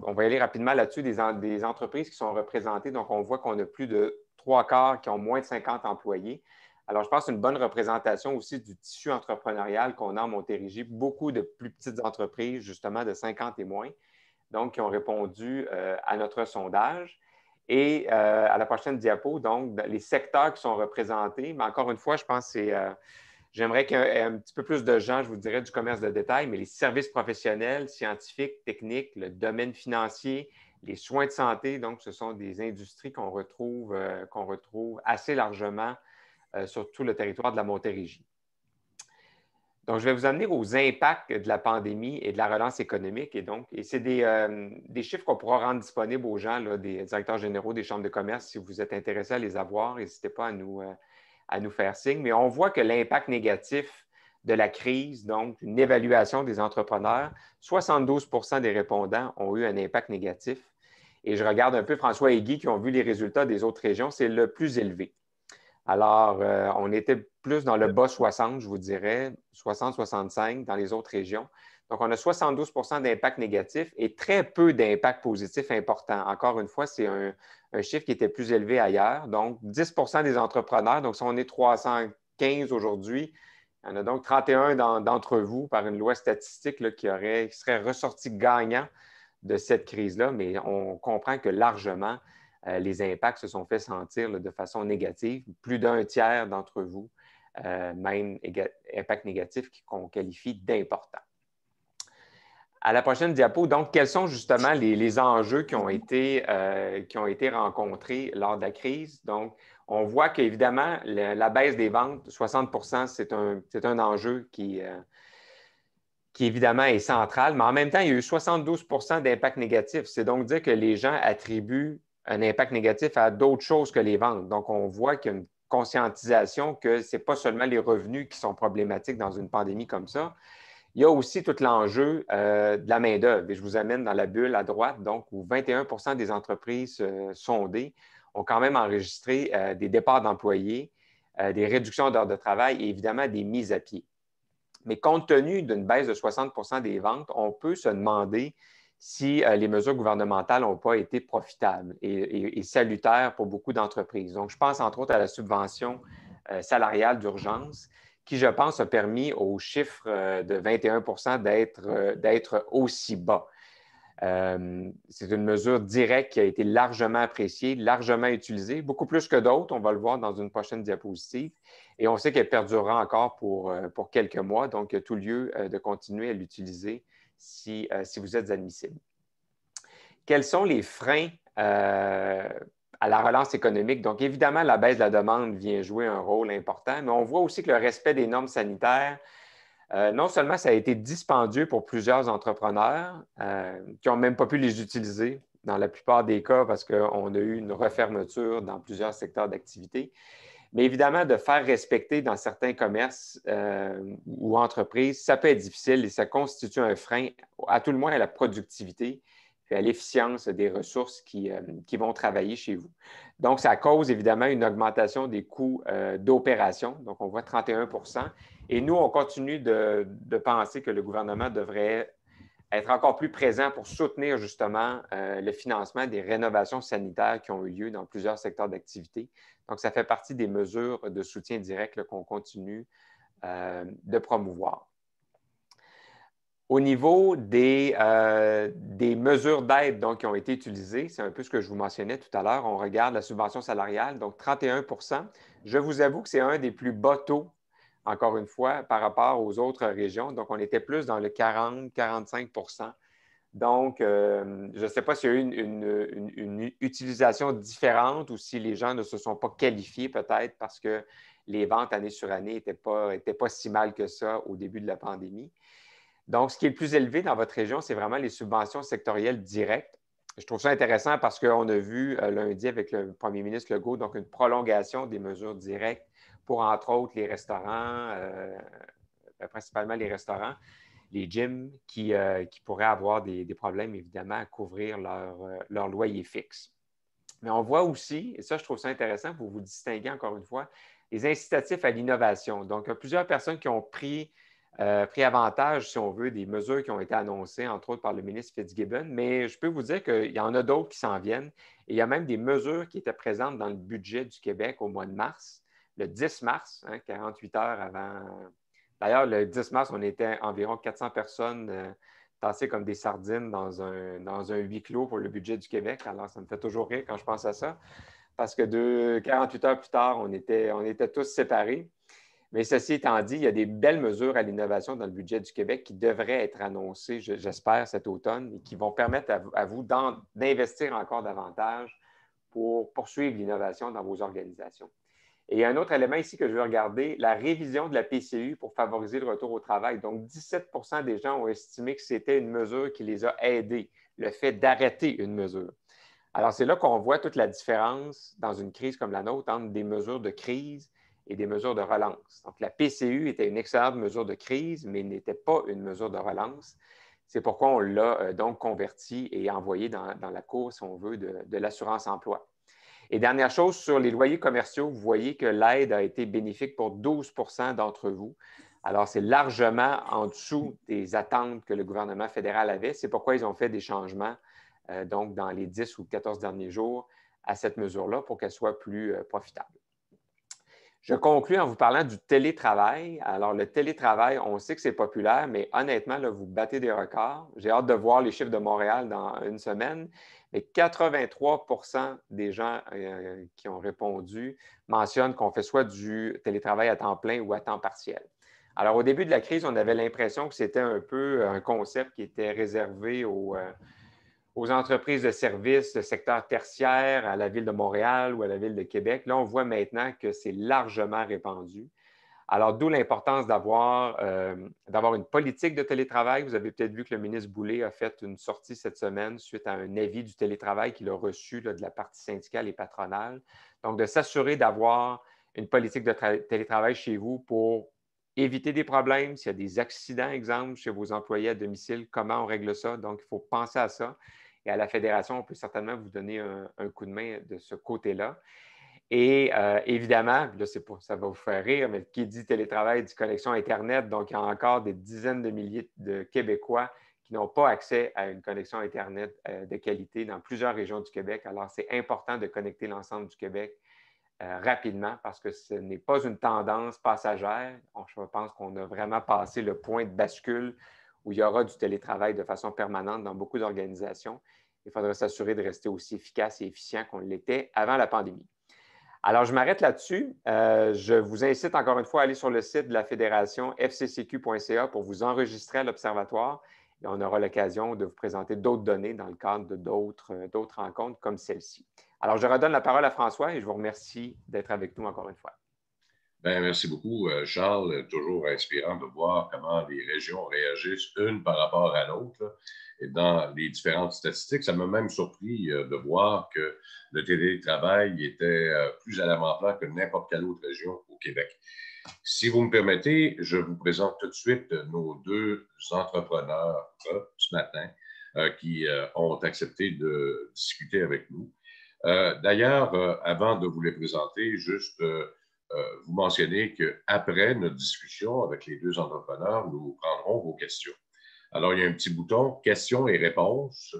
on va y aller rapidement là-dessus, des entreprises qui sont représentées. Donc, on voit qu'on a plus de 3/4 qui ont moins de 50 employés. Alors, je pense que c'est une bonne représentation aussi du tissu entrepreneurial qu'on a en Montérégie. Beaucoup de plus petites entreprises, justement, de 50 et moins, donc qui ont répondu à notre sondage. Et à la prochaine diapo, donc, les secteurs qui sont représentés. Mais encore une fois, je pense que c'est... j'aimerais qu'il y ait un petit peu plus de gens, je vous dirais, du commerce de détail, mais les services professionnels, scientifiques, techniques, le domaine financier, les soins de santé, donc ce sont des industries qu'on retrouve assez largement sur tout le territoire de la Montérégie. Donc, je vais vous amener aux impacts de la pandémie et de la relance économique. Et c'est des chiffres qu'on pourra rendre disponibles aux gens, là, des directeurs généraux des chambres de commerce. Si vous êtes intéressés à les avoir, n'hésitez pas à nous faire signe. Mais on voit que l'impact négatif de la crise, donc une évaluation des entrepreneurs, 72 des répondants ont eu un impact négatif. Et je regarde un peu François et Guy qui ont vu les résultats des autres régions, c'est le plus élevé. Alors, on était plus dans le bas 60, je vous dirais, 60-65 dans les autres régions. Donc, on a 72 d'impact négatif et très peu d'impact positif important. Encore une fois, c'est un chiffre qui était plus élevé ailleurs. Donc, 10 des entrepreneurs, donc si on est 315 aujourd'hui, il y en a donc 31 d'entre vous, par une loi statistique là, qui serait ressorti gagnant de cette crise-là, mais on comprend que largement, les impacts se sont fait sentir là, de façon négative. Plus d'un tiers d'entre vous, même impact négatif qu'on qualifie d'important. À la prochaine diapo, donc, quels sont justement les enjeux qui ont été rencontrés lors de la crise? Donc, on voit qu'évidemment, la baisse des ventes, 60 c'est un enjeu qui évidemment est central, mais en même temps, il y a eu 72 d'impact négatif. C'est donc dire que les gens attribuent un impact négatif à d'autres choses que les ventes. Donc, on voit qu'il y a une conscientisation que ce n'est pas seulement les revenus qui sont problématiques dans une pandémie comme ça. Il y a aussi tout l'enjeu de la main-d'œuvre. Et je vous amène dans la bulle à droite, donc, où 21 des entreprises sondées ont quand même enregistré des départs d'employés, des réductions d'heures de travail et évidemment des mises à pied. Mais compte tenu d'une baisse de 60 des ventes, on peut se demander si les mesures gouvernementales n'ont pas été profitables et salutaires pour beaucoup d'entreprises. Donc, je pense entre autres à la subvention salariale d'urgence qui, je pense, a permis au chiffre de 21 d'être aussi bas. C'est une mesure directe qui a été largement appréciée, largement utilisée, beaucoup plus que d'autres. On va le voir dans une prochaine diapositive. Et on sait qu'elle perdurera encore pour quelques mois. Donc, il y a tout lieu de continuer à l'utiliser si vous êtes admissible. Quels sont les freins à la relance économique? Donc, évidemment, la baisse de la demande vient jouer un rôle important, mais on voit aussi que le respect des normes sanitaires, non seulement ça a été dispendieux pour plusieurs entrepreneurs qui n'ont même pas pu les utiliser dans la plupart des cas parce qu'on a eu une refermeture dans plusieurs secteurs d'activité, mais évidemment, de faire respecter dans certains commerces ou entreprises, ça peut être difficile et ça constitue un frein, à tout le moins à la productivité et à l'efficience des ressources qui vont travailler chez vous. Donc, ça cause évidemment une augmentation des coûts d'opération. Donc, on voit 31 Et nous, on continue de penser que le gouvernement devrait être encore plus présent pour soutenir justement le financement des rénovations sanitaires qui ont eu lieu dans plusieurs secteurs d'activité. Donc, ça fait partie des mesures de soutien direct qu'on continue de promouvoir. Au niveau des mesures d'aide qui ont été utilisées, c'est un peu ce que je vous mentionnais tout à l'heure, on regarde la subvention salariale, donc 31 %. Je vous avoue que c'est un des plus bas taux, encore une fois, par rapport aux autres régions. Donc, on était plus dans le 40-45 %. Donc, je ne sais pas s'il y a eu une utilisation différente ou si les gens ne se sont pas qualifiés peut-être parce que les ventes année sur année n'étaient pas si mal que ça au début de la pandémie. Donc, ce qui est le plus élevé dans votre région, c'est vraiment les subventions sectorielles directes. Je trouve ça intéressant parce qu'on a vu lundi avec le premier ministre Legault, donc une prolongation des mesures directes pour, entre autres, les restaurants, principalement les restaurants, les gyms qui pourraient avoir des problèmes, évidemment, à couvrir leur loyer fixe. Mais on voit aussi, et ça, je trouve ça intéressant pour vous distinguer encore une fois, les incitatifs à l'innovation. Donc, il y a plusieurs personnes qui ont pris avantage, si on veut, des mesures qui ont été annoncées, entre autres par le ministre Fitzgibbon, mais je peux vous dire qu'il y en a d'autres qui s'en viennent. Et il y a même des mesures qui étaient présentes dans le budget du Québec au mois de mars, le 10 mars, 48 heures avant. D'ailleurs, le 10 mars, on était environ 400 personnes tassées comme des sardines dans un huis clos pour le budget du Québec. Alors, ça me fait toujours rire quand je pense à ça, parce que 48 heures plus tard, on était tous séparés. Mais ceci étant dit, il y a des belles mesures à l'innovation dans le budget du Québec qui devraient être annoncées, j'espère, cet automne et qui vont permettre à vous d'investir encore davantage pour poursuivre l'innovation dans vos organisations. Et il y a un autre élément ici que je veux regarder, la révision de la PCU pour favoriser le retour au travail. Donc, 17 % des gens ont estimé que c'était une mesure qui les a aidés, le fait d'arrêter une mesure. Alors, c'est là qu'on voit toute la différence dans une crise comme la nôtre entre des mesures de crise et des mesures de relance. Donc, la PCU était une excellente mesure de crise, mais n'était pas une mesure de relance. C'est pourquoi on l'a donc converti et envoyé dans la cour, si on veut, de l'assurance-emploi. Et dernière chose, sur les loyers commerciaux, vous voyez que l'aide a été bénéfique pour 12 % d'entre vous. Alors, c'est largement en dessous des attentes que le gouvernement fédéral avait. C'est pourquoi ils ont fait des changements donc dans les 10 ou 14 derniers jours à cette mesure-là pour qu'elle soit plus profitable. Je conclus en vous parlant du télétravail. Alors, le télétravail, on sait que c'est populaire, mais honnêtement, là, vous battez des records. J'ai hâte de voir les chiffres de Montréal dans une semaine. Mais 83 % des gens qui ont répondu mentionnent qu'on fait soit du télétravail à temps plein ou à temps partiel. Alors, au début de la crise, on avait l'impression que c'était un peu un concept qui était réservé aux entreprises de services, le secteur tertiaire, à la Ville de Montréal ou à la Ville de Québec. Là, on voit maintenant que c'est largement répandu. Alors, d'où l'importance d'avoir une politique de télétravail. Vous avez peut-être vu que le ministre Boulay a fait une sortie cette semaine suite à un avis du télétravail qu'il a reçu de la partie syndicale et patronale. Donc, de s'assurer d'avoir une politique de télétravail chez vous pour éviter des problèmes. S'il y a des accidents, exemple, chez vos employés à domicile, comment on règle ça? Donc, il faut penser à ça. Et à la Fédération, on peut certainement vous donner un coup de main de ce côté-là. Et évidemment, là, ça va vous faire rire, mais qui dit télétravail dit connexion Internet. Donc, il y a encore des dizaines de milliers de Québécois qui n'ont pas accès à une connexion Internet de qualité dans plusieurs régions du Québec. Alors, c'est important de connecter l'ensemble du Québec rapidement parce que ce n'est pas une tendance passagère. Je pense qu'on a vraiment passé le point de bascule où il y aura du télétravail de façon permanente dans beaucoup d'organisations. Il faudra s'assurer de rester aussi efficace et efficient qu'on l'était avant la pandémie. Alors, je m'arrête là-dessus. Je vous incite encore une fois à aller sur le site de la Fédération, fccq.ca, pour vous enregistrer à l'Observatoire. Et on aura l'occasion de vous présenter d'autres données dans le cadre de d'autres rencontres comme celle-ci. Alors, je redonne la parole à François et je vous remercie d'être avec nous encore une fois. Bien, merci beaucoup, Charles. Toujours inspirant de voir comment les régions réagissent une par rapport à l'autre. Et dans les différentes statistiques, ça m'a même surpris de voir que le télétravail était plus à l'avant-plan que n'importe quelle autre région au Québec. Si vous me permettez, je vous présente tout de suite nos deux entrepreneurs ce matin qui ont accepté de discuter avec nous. D'ailleurs, avant de vous les présenter, juste vous mentionner qu'après notre discussion avec les deux entrepreneurs, nous prendrons vos questions. Alors, il y a un petit bouton « Questions et réponses »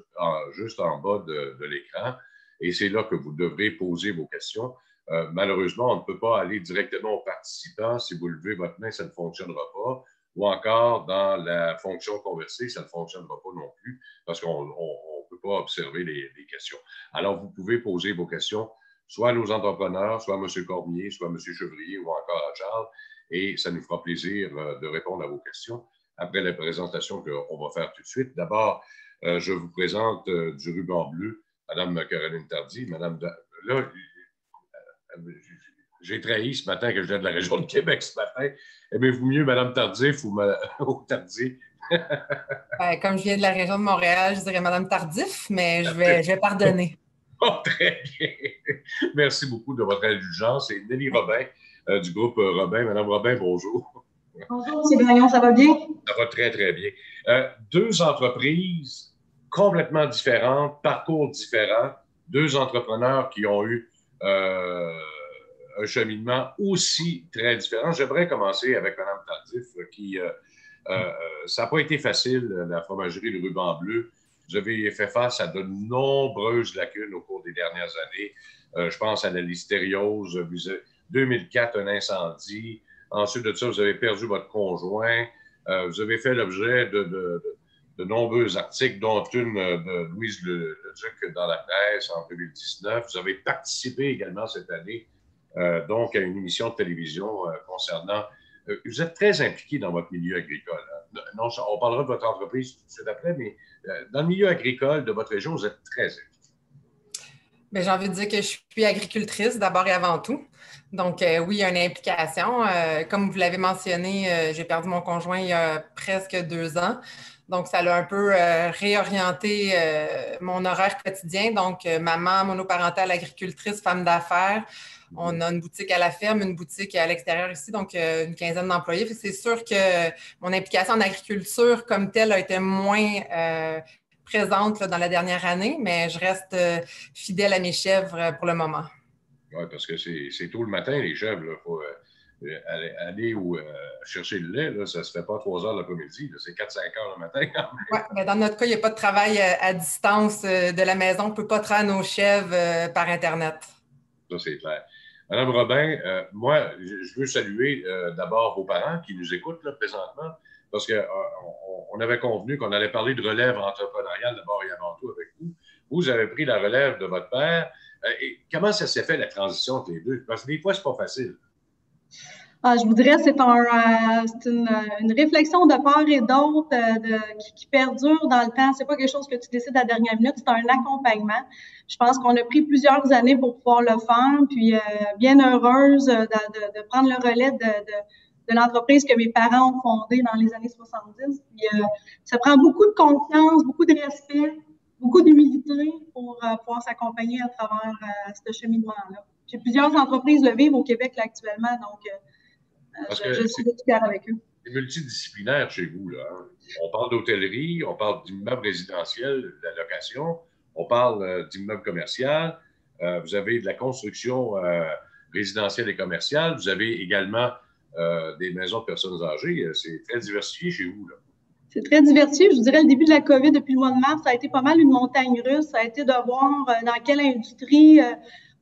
juste en bas de l'écran. Et c'est là que vous devrez poser vos questions. Malheureusement, on ne peut pas aller directement aux participants. Si vous levez votre main, ça ne fonctionnera pas. Ou encore, dans la fonction « Converser », ça ne fonctionnera pas non plus parce qu'on ne peut pas observer les questions. Alors, vous pouvez poser vos questions soit à nos entrepreneurs, soit à M. Cormier, soit à M. Chevrier ou encore à Charles. Et ça nous fera plaisir de répondre à vos questions après la présentation qu'on va faire tout de suite. D'abord, je vous présente du ruban bleu, Mme Caroline Tardy. Madame, là, j'ai trahi ce matin que je viens de la région de Québec ce matin. Aimez-vous mieux Mme Tardif ou Tardy? Comme je viens de la région de Montréal, je dirais Mme Tardif, mais je vais pardonner. Oh, très bien. Merci beaucoup de votre indulgence. C'est Nelly Robin du groupe Robin. Madame Robin, bonjour. Bonjour, M. Gagnon, ça va bien? Ça va très, très bien. Deux entreprises complètement différentes, parcours différents, deux entrepreneurs qui ont eu un cheminement aussi très différent. J'aimerais commencer avec Mme Tardif, qui, ça n'a pas été facile, la fromagerie Le Ruban Bleu. Vous avez fait face à de nombreuses lacunes au cours des dernières années. Je pense à la listériose, 2004, un incendie. Ensuite de ça, vous avez perdu votre conjoint. Vous avez fait l'objet de nombreux articles, dont une de Louise Leduc dans la presse en 2019. Vous avez participé également cette année donc à une émission de télévision concernant... vous êtes très impliqué dans votre milieu agricole. Hein? Non, on parlera de votre entreprise tout de suite après, mais dans le milieu agricole de votre région, vous êtes très impliqué. J'ai envie de dire que je suis agricultrice d'abord et avant tout. Donc, oui, il y a une implication. Comme vous l'avez mentionné, j'ai perdu mon conjoint il y a presque 2 ans. Donc, ça l'a un peu réorienté mon horaire quotidien. Donc, maman monoparentale, agricultrice, femme d'affaires. On a une boutique à la ferme, une boutique à l'extérieur ici, donc une quinzaine d'employés. C'est sûr que mon implication en agriculture comme telle a été moins présente là, dans la dernière année, mais je reste fidèle à mes chèvres pour le moment. Oui, parce que c'est tôt le matin, les chèvres. Il faut aller chercher le lait. Là, ça ne se fait pas à 3 heures l'après-midi. C'est 4-5 heures le matin. Oui, mais dans notre cas, il n'y a pas de travail à distance de la maison. On ne peut pas traire nos chèvres par Internet. Ça, c'est clair. Madame Robin, moi, je veux saluer d'abord vos parents qui nous écoutent là, présentement, parce qu'on avait convenu qu'on allait parler de relève entrepreneuriale d'abord et avant tout avec vous. Vous avez pris la relève de votre père. Et comment ça s'est fait, la transition entre les deux? Parce que des fois, ce n'est pas facile. Je vous dirais que c'est une réflexion de part et d'autre qui perdure dans le temps. C'est pas quelque chose que tu décides à la dernière minute, c'est un accompagnement. Je pense qu'on a pris plusieurs années pour pouvoir le faire, puis bien heureuse de prendre le relais de l'entreprise que mes parents ont fondée dans les années 70. Puis, ça prend beaucoup de confiance, beaucoup de respect, beaucoup d'humilité pour pouvoir s'accompagner à travers ce cheminement-là. J'ai plusieurs entreprises le vivent au Québec là, actuellement, donc je suis fière avec eux. C'est multidisciplinaire chez vous. Là, hein? On parle d'hôtellerie, on parle d'immeubles résidentiels, de la location, on parle d'immeubles commerciaux, vous avez de la construction résidentielle et commerciale, vous avez également des maisons de personnes âgées. C'est très diversifié chez vous. Là. C'est très diversifié. Je vous dirais, le début de la COVID, depuis le mois de mars, ça a été pas mal une montagne russe. Ça a été de voir dans quelle industrie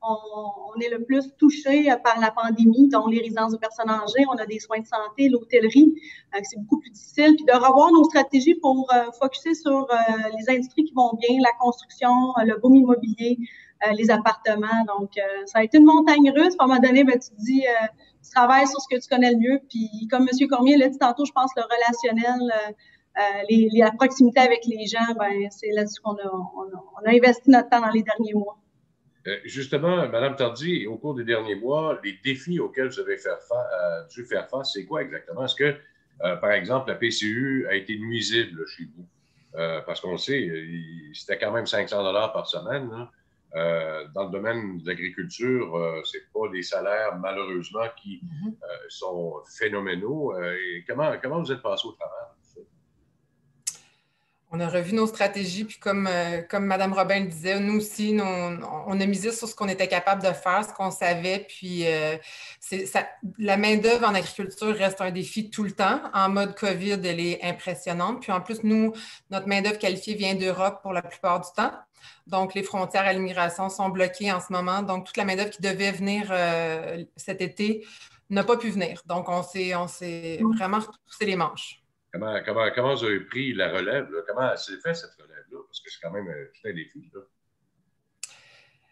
on est le plus touché par la pandémie, donc les résidences de personnes âgées, on a des soins de santé, l'hôtellerie, c'est beaucoup plus difficile. Puis de revoir nos stratégies pour focusser sur les industries qui vont bien, la construction, le boom immobilier, les appartements. Donc, ça a été une montagne russe. À un moment donné, tu te dis, tu travailles sur ce que tu connais le mieux. Puis comme M. Cormier l'a dit tantôt, je pense le relationnel, la proximité avec les gens, c'est là-dessus qu'on a investi notre temps dans les derniers mois. Justement, Mme Tardy, au cours des derniers mois, les défis auxquels vous avez dû faire face, c'est quoi exactement? Est-ce que, par exemple, la PCU a été nuisible chez vous? Parce qu'on le sait, c'était quand même 500 $ par semaine. Hein? Dans le domaine de l'agriculture, ce n'est pas des salaires, malheureusement, qui sont phénoménaux. Et comment vous êtes passé au travail? On a revu nos stratégies, puis comme Mme Robin le disait, nous aussi, on a misé sur ce qu'on était capable de faire, ce qu'on savait, puis la main-d'œuvre en agriculture reste un défi tout le temps. En mode COVID, elle est impressionnante. Puis en plus, nous, notre main-d'œuvre qualifiée vient d'Europe pour la plupart du temps. Donc, les frontières à l'immigration sont bloquées en ce moment. Donc, toute la main-d'œuvre qui devait venir cet été n'a pas pu venir. Donc, on s'est vraiment retroussé les manches. Comment vous avez pris la relève? Là? Comment s'est fait cette relève-là? Parce que c'est quand même tout un défi.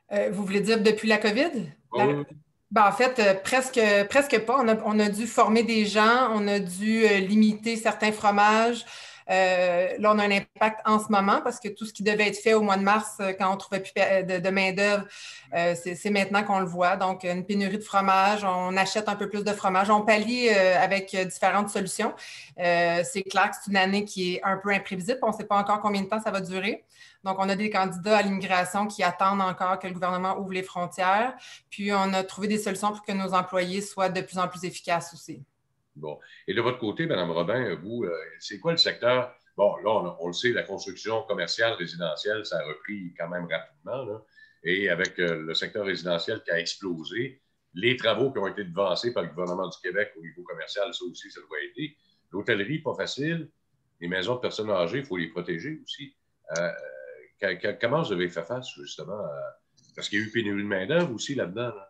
Là. Vous voulez dire depuis la COVID? Oui. Ben, en fait, presque pas. On a dû former des gens, on a dû limiter certains fromages. Là, on a un impact en ce moment parce que tout ce qui devait être fait au mois de mars, quand on ne trouvait plus de main-d'œuvre, c'est maintenant qu'on le voit. Donc, une pénurie de fromage, on achète un peu plus de fromage, on pallie avec différentes solutions. C'est clair que c'est une année qui est un peu imprévisible. On ne sait pas encore combien de temps ça va durer. Donc, on a des candidats à l'immigration qui attendent encore que le gouvernement ouvre les frontières. Puis, on a trouvé des solutions pour que nos employés soient de plus en plus efficaces aussi. Bon. Et de votre côté, Mme Robin, vous, c'est quoi le secteur? Bon, là, on le sait, la construction commerciale, résidentielle, ça a repris quand même rapidement. Là. Et avec le secteur résidentiel qui a explosé, les travaux qui ont été devancés par le gouvernement du Québec au niveau commercial, ça aussi, ça doit aider. L'hôtellerie, pas facile. Les maisons de personnes âgées, il faut les protéger aussi. Comment vous avez fait face, justement, parce qu'il y a eu pénurie de main-d'œuvre aussi là-dedans, là?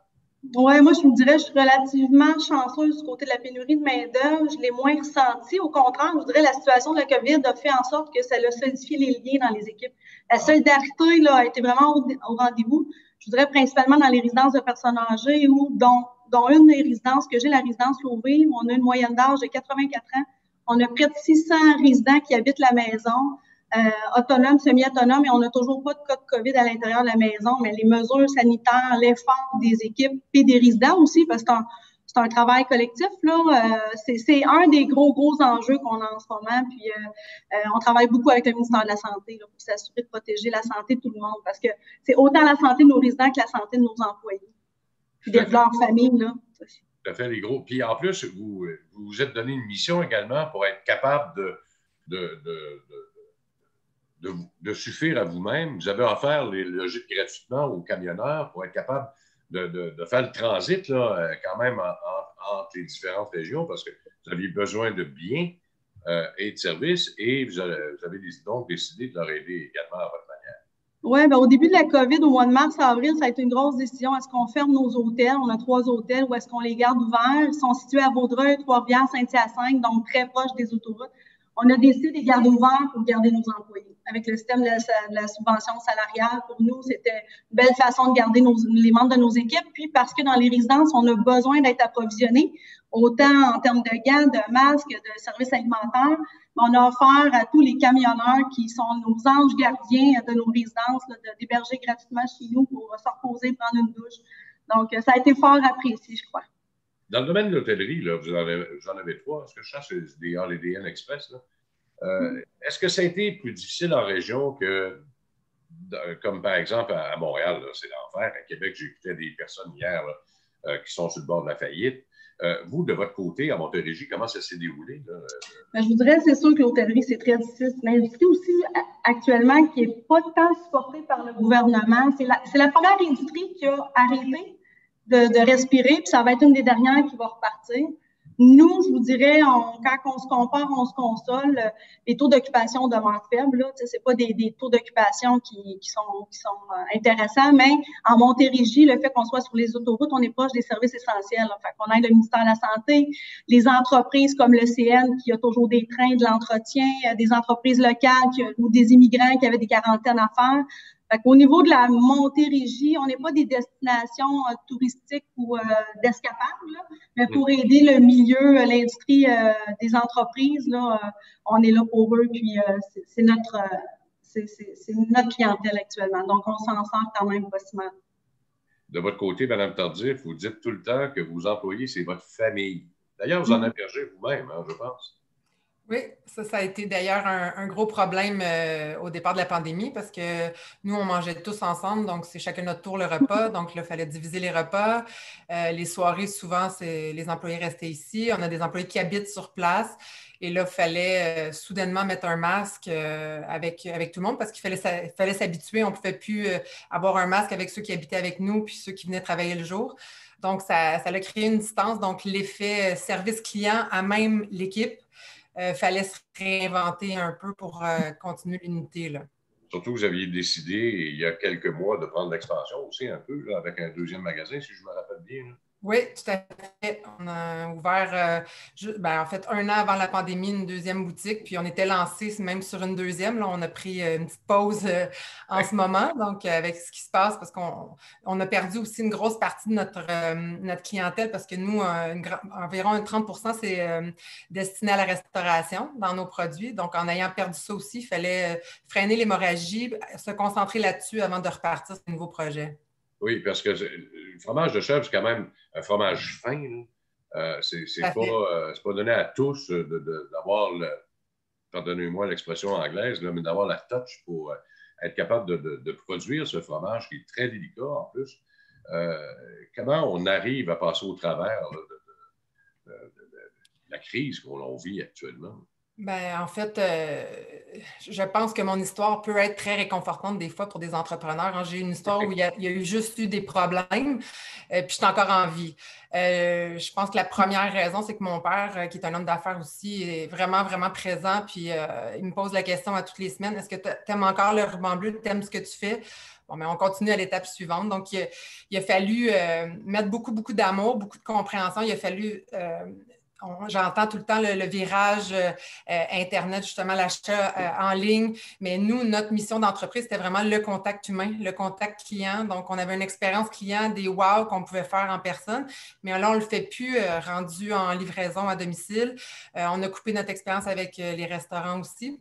Oui, moi, je vous dirais, je suis relativement chanceuse du côté de la pénurie de main-d'œuvre. Je l'ai moins ressenti. Au contraire, je dirais, la situation de la COVID a fait en sorte que ça a solidifié les liens dans les équipes. La solidarité là, a été vraiment au rendez-vous. Je voudrais principalement dans les résidences de personnes âgées, dont une des résidences que j'ai, la résidence Louvet, où on a une moyenne d'âge de 84 ans. On a près de 600 résidents qui habitent la maison. Autonome, semi-autonome, et on n'a toujours pas de cas de COVID à l'intérieur de la maison, mais les mesures sanitaires, l'effort des équipes et des résidents aussi, parce que c'est un travail collectif, là. C'est un des gros enjeux qu'on a en ce moment, puis on travaille beaucoup avec le ministère de la Santé là, pour s'assurer de protéger la santé de tout le monde, parce que c'est autant la santé de nos résidents que la santé de nos employés, puis de leur famille, là. Tout à fait, les gros. Puis en plus, vous vous êtes donné une mission également pour être capable de suffire à vous-même. Vous avez offert les logiques gratuitement aux camionneurs pour être capable de faire le transit là, quand même entre les différentes régions parce que vous aviez besoin de biens et de services et vous avez donc décidé de leur aider également à votre manière. Oui, bien, au début de la COVID, au mois de mars, avril, ça a été une grosse décision. Est-ce qu'on ferme nos hôtels? On a 3 hôtels ou est-ce qu'on les garde ouverts? Ils sont situés à Vaudreuil, Trois-Rivières, Saint-Hyacinthe, donc très proches des autoroutes. On a décidé de les garder ouverts pour garder nos employés. Avec le système de la subvention salariale, pour nous, c'était une belle façon de garder les membres de nos équipes. Puis parce que dans les résidences, on a besoin d'être approvisionnés, autant en termes de gants, de masques, de services alimentaires. On a offert à tous les camionneurs qui sont nos anges gardiens de nos résidences d'héberger gratuitement chez nous pour se reposer, prendre une douche. Donc, ça a été fort apprécié, je crois. Dans le domaine de l'hôtellerie, vous en avez 3. Ce que je cherche, c'est des Holiday Inn Express. Là. Est-ce que ça a été plus difficile en région que, comme par exemple à Montréal, là, c'est l'enfer. À Québec, j'écoutais des personnes hier là, qui sont sur le bord de la faillite. Vous, de votre côté, à Montérégie, comment ça s'est déroulé? Là? Je voudrais, c'est sûr que l'hôtellerie, c'est très difficile. L'industrie aussi, actuellement, qui n'est pas tant supportée par le gouvernement. C'est la première industrie qui a arrêté de respirer, puis ça va être une des dernières qui va repartir. Nous, je vous dirais, quand on se compare, on se console, les taux d'occupation demeurent faibles. Ce n'est pas des taux d'occupation qui sont intéressants, mais en Montérégie, le fait qu'on soit sur les autoroutes, on est proche des services essentiels. Là. Fait qu'on aide le ministère de la Santé, les entreprises comme le CN qui a toujours des trains, de l'entretien, des entreprises locales ou des immigrants qui avaient des quarantaines à faire. Au niveau de la Montérégie, on n'est pas des destinations touristiques ou d'escapades, mais pour aider le milieu, l'industrie des entreprises, là, on est là pour eux, puis c'est notre clientèle actuellement. Donc, on s'en sort quand même possiblement. De votre côté, Mme Tardif, vous dites tout le temps que vos employés, c'est votre famille. D'ailleurs, vous en hébergez vous-même, hein, je pense. Oui, ça a été d'ailleurs un gros problème au départ de la pandémie parce que nous, on mangeait tous ensemble, donc c'est chacun notre tour le repas. Donc là, il fallait diviser les repas. Les soirées, souvent, les employés restaient ici. On a des employés qui habitent sur place. Et là, il fallait soudainement mettre un masque avec tout le monde parce qu'il fallait s'habituer. On ne pouvait plus avoir un masque avec ceux qui habitaient avec nous puis ceux qui venaient travailler le jour. Donc, ça a créé une distance. Donc, l'effet service client à même l'équipe. Fallait se réinventer un peu pour continuer l'unité. Là. Surtout que vous aviez décidé, il y a quelques mois, de prendre l'expansion aussi un peu, là, avec un deuxième magasin, si je me rappelle bien. Là. Oui, tout à fait. On a ouvert, en fait, 1 an avant la pandémie, une deuxième boutique, puis on était lancé même sur une deuxième. Là, on a pris une petite pause en ce moment, donc avec ce qui se passe, parce qu'on a perdu aussi une grosse partie de notre clientèle, parce que nous, environ 30 % c'est destiné à la restauration dans nos produits. Donc, en ayant perdu ça aussi, il fallait freiner l'hémorragie, se concentrer là-dessus avant de repartir sur de nouveaux projets. Oui, parce que le fromage de chèvre, c'est quand même un fromage fin. C'est pas donné à tous d'avoir, pardonnez-moi l'expression anglaise, là, mais d'avoir la touch pour être capable de produire ce fromage qui est très délicat en plus. Comment on arrive à passer au travers de la crise qu'on vit actuellement? En fait, je pense que mon histoire peut être très réconfortante des fois pour des entrepreneurs. Hein. J'ai une histoire où il y a eu juste eu des problèmes, puis je suis encore en vie. Je pense que la première raison, c'est que mon père, qui est un homme d'affaires aussi, est vraiment, vraiment présent, puis il me pose la question à toutes les semaines, est-ce que tu aimes encore le ruban bleu, tu aimes ce que tu fais? Bon, mais on continue à l'étape suivante. Donc, il a fallu mettre beaucoup, beaucoup d'amour, beaucoup de compréhension. Il a fallu... J'entends tout le temps le virage Internet, justement, l'achat en ligne. Mais nous, notre mission d'entreprise, c'était vraiment le contact humain, le contact client. Donc, on avait une expérience client, des wow qu'on pouvait faire en personne. Mais là, on ne le fait plus rendu en livraison à domicile. On a coupé notre expérience avec les restaurants aussi.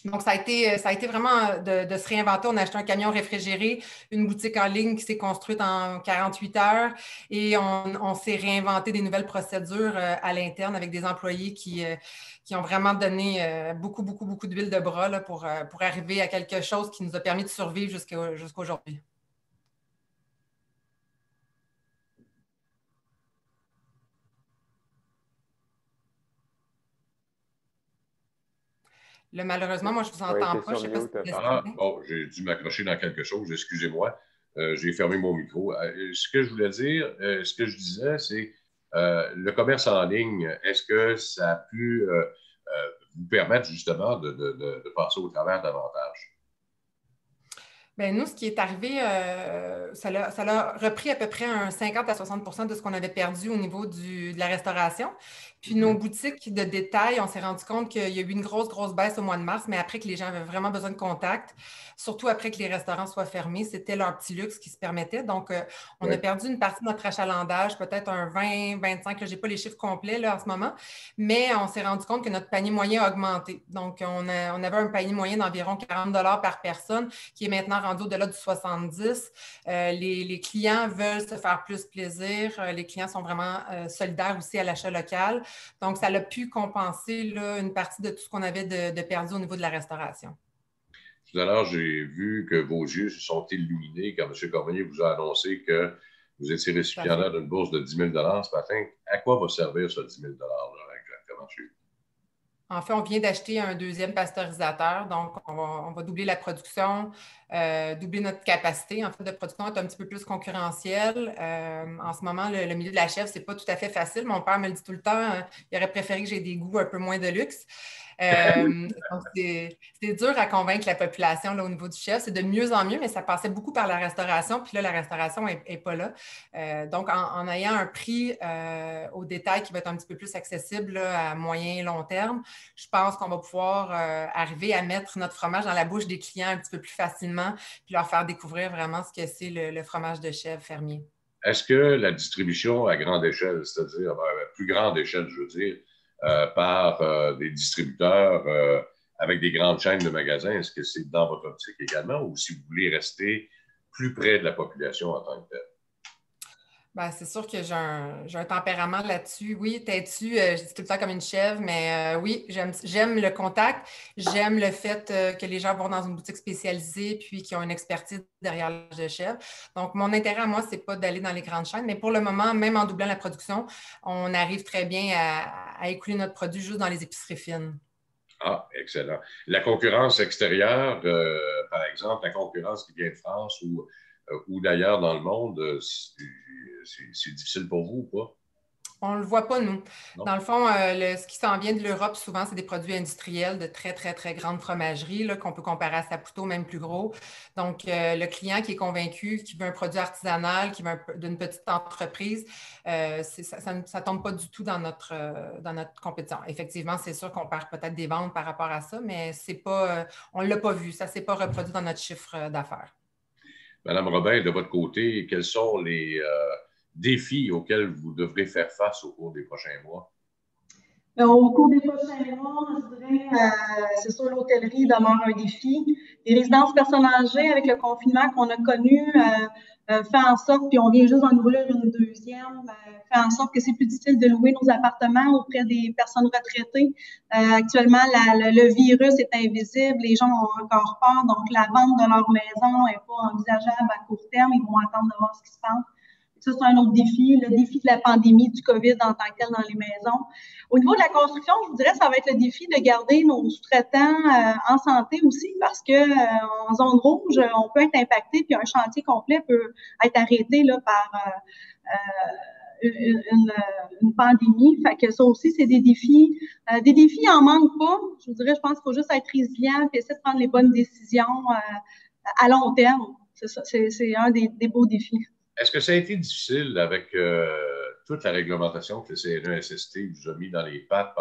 Donc, ça a été vraiment de se réinventer. On a acheté un camion réfrigéré, une boutique en ligne qui s'est construite en 48 heures et on s'est réinventé des nouvelles procédures à l'interne avec des employés qui ont vraiment donné beaucoup, beaucoup, beaucoup d'huile de bras là, pour arriver à quelque chose qui nous a permis de survivre jusqu'à aujourd'hui. Là, malheureusement, moi, je ne vous entends pas. Je sais pas si j'ai dû m'accrocher dans quelque chose. Excusez-moi. J'ai fermé mon micro. Ce que je voulais dire, ce que je disais, c'est le commerce en ligne, est-ce que ça a pu vous permettre justement de passer au travers davantage? Bien, nous, ce qui est arrivé, ça l'a repris à peu près un 50 à 60 % de ce qu'on avait perdu au niveau de la restauration. Puis nos boutiques de détail, on s'est rendu compte qu'il y a eu une grosse, grosse baisse au mois de mars, mais après que les gens avaient vraiment besoin de contact, surtout après que les restaurants soient fermés, c'était leur petit luxe qui se permettait. Donc, on a perdu une partie de notre achalandage, peut-être un 20, 25, je n'ai pas les chiffres complets là, en ce moment, mais on s'est rendu compte que notre panier moyen a augmenté. Donc, on avait un panier moyen d'environ 40 $ par personne, qui est maintenant rendu au-delà du 70. Les clients veulent se faire plus plaisir. Les clients sont vraiment solidaires aussi à l'achat local. Donc, ça a pu compenser là, une partie de tout ce qu'on avait de perdu au niveau de la restauration. Tout à l'heure, j'ai vu que vos yeux se sont illuminés quand M. Cormier vous a annoncé que vous étiez récipiendaire d'une bourse de 10 000 $ ce matin. À quoi va servir ce 10 000 $ exactement? En fait, on vient d'acheter un deuxième pasteurisateur, donc on va doubler la production, doubler notre capacité en fait, de production, être un petit peu plus concurrentiel. En ce moment, le milieu de la chèvre, ce n'est pas tout à fait facile. Mon père me le dit tout le temps, il aurait préféré que j'ai des goûts un peu moins de luxe. Donc c'est dur à convaincre la population là, au niveau du chef. C'est de mieux en mieux, mais ça passait beaucoup par la restauration. Puis là, la restauration n'est pas là. Donc, en ayant un prix au détail qui va être un petit peu plus accessible là, à moyen et long terme, je pense qu'on va pouvoir arriver à mettre notre fromage dans la bouche des clients un petit peu plus facilement puis leur faire découvrir vraiment ce que c'est le fromage de chèvre fermier. Est-ce que la distribution à grande échelle, c'est-à-dire à plus grande échelle, je veux dire, par des distributeurs avec des grandes chaînes de magasins, est-ce que c'est dans votre optique également ou si vous voulez rester plus près de la population en tant que telle? Ben, c'est sûr que j'ai un tempérament là-dessus. Oui, têtu, je dis tout le temps comme une chèvre, mais oui, j'aime le contact. J'aime le fait que les gens vont dans une boutique spécialisée puis qu'ils ont une expertise derrière l'âge de chèvre. Donc, mon intérêt à moi, c'est pas d'aller dans les grandes chaînes, mais pour le moment, même en doublant la production, on arrive très bien à écouler notre produit juste dans les épiceries fines. Ah, excellent. La concurrence extérieure, par exemple, la concurrence qui vient de France ou d'ailleurs dans le monde, c'est difficile pour vous ou pas? On ne le voit pas, nous. Non? Dans le fond, ce qui s'en vient de l'Europe, souvent, c'est des produits industriels de très, très, très grandes fromageries là, qu'on peut comparer à Saputo, même plus gros. Donc, le client qui est convaincu, qui veut un produit artisanal, qui veut d'une petite entreprise, ça ne tombe pas du tout dans notre compétition. Effectivement, c'est sûr qu'on perd peut-être des ventes par rapport à ça, mais c'est pas, on ne l'a pas vu. Ça ne s'est pas reproduit dans notre chiffre d'affaires. Madame Robin, de votre côté, quels sont les défis auxquels vous devrez faire face au cours des prochains mois? Au cours des prochains mois, je dirais, c'est sûr, l'hôtellerie demeure un défi. Les résidences personnes âgées, avec le confinement qu'on a connu, fait en sorte, puis on vient juste d'en ouvrir une deuxième, fait en sorte que c'est plus difficile de louer nos appartements auprès des personnes retraitées. Actuellement, le virus est invisible, les gens ont encore peur, donc la vente de leur maison n'est pas envisageable à court terme. Ils vont attendre de voir ce qui se passe. Ça, c'est un autre défi, le défi de la pandémie, du COVID en tant que tel dans les maisons. Au niveau de la construction, je vous dirais, ça va être le défi de garder nos sous-traitants en santé aussi, parce que en zone rouge, on peut être impacté, puis un chantier complet peut être arrêté là, par une pandémie. Fait que ça aussi, c'est des défis. Des défis, il n'en manque pas. Je vous dirais, je pense qu'il faut juste être résilient et essayer de prendre les bonnes décisions à long terme. C'est ça, c'est un des beaux défis. Est-ce que ça a été difficile avec toute la réglementation que le CNESST vous a mis dans les pattes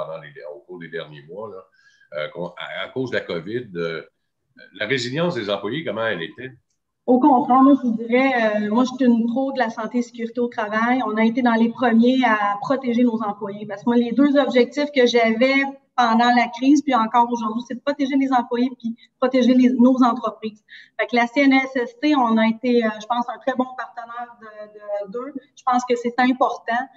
au cours des derniers mois, là, à cause de la COVID? La résilience des employés, comment elle était? Au contraire, moi, je vous dirais, moi, je suis une pro de la santé et sécurité au travail. On a été dans les premiers à protéger nos employés. Parce que moi, les deux objectifs que j'avais pendant la crise, puis encore aujourd'hui, c'est de protéger les employés puis protéger nos entreprises. Fait que la CNESST, on a été, je pense, un très bon partenaire d'eux. Je pense que c'est important.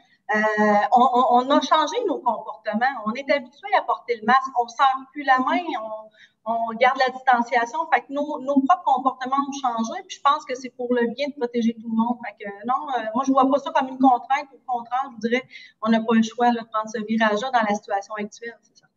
On a changé nos comportements. On est habitué à porter le masque. On ne serre plus la main. On garde la distanciation. Fait que nos propres comportements ont changé. Puis je pense que c'est pour le bien de protéger tout le monde. Fait que non, moi, je ne vois pas ça comme une contrainte. Au contraire, je dirais on n'a pas le choix là, de prendre ce virage-là dans la situation actuelle. C'est certain.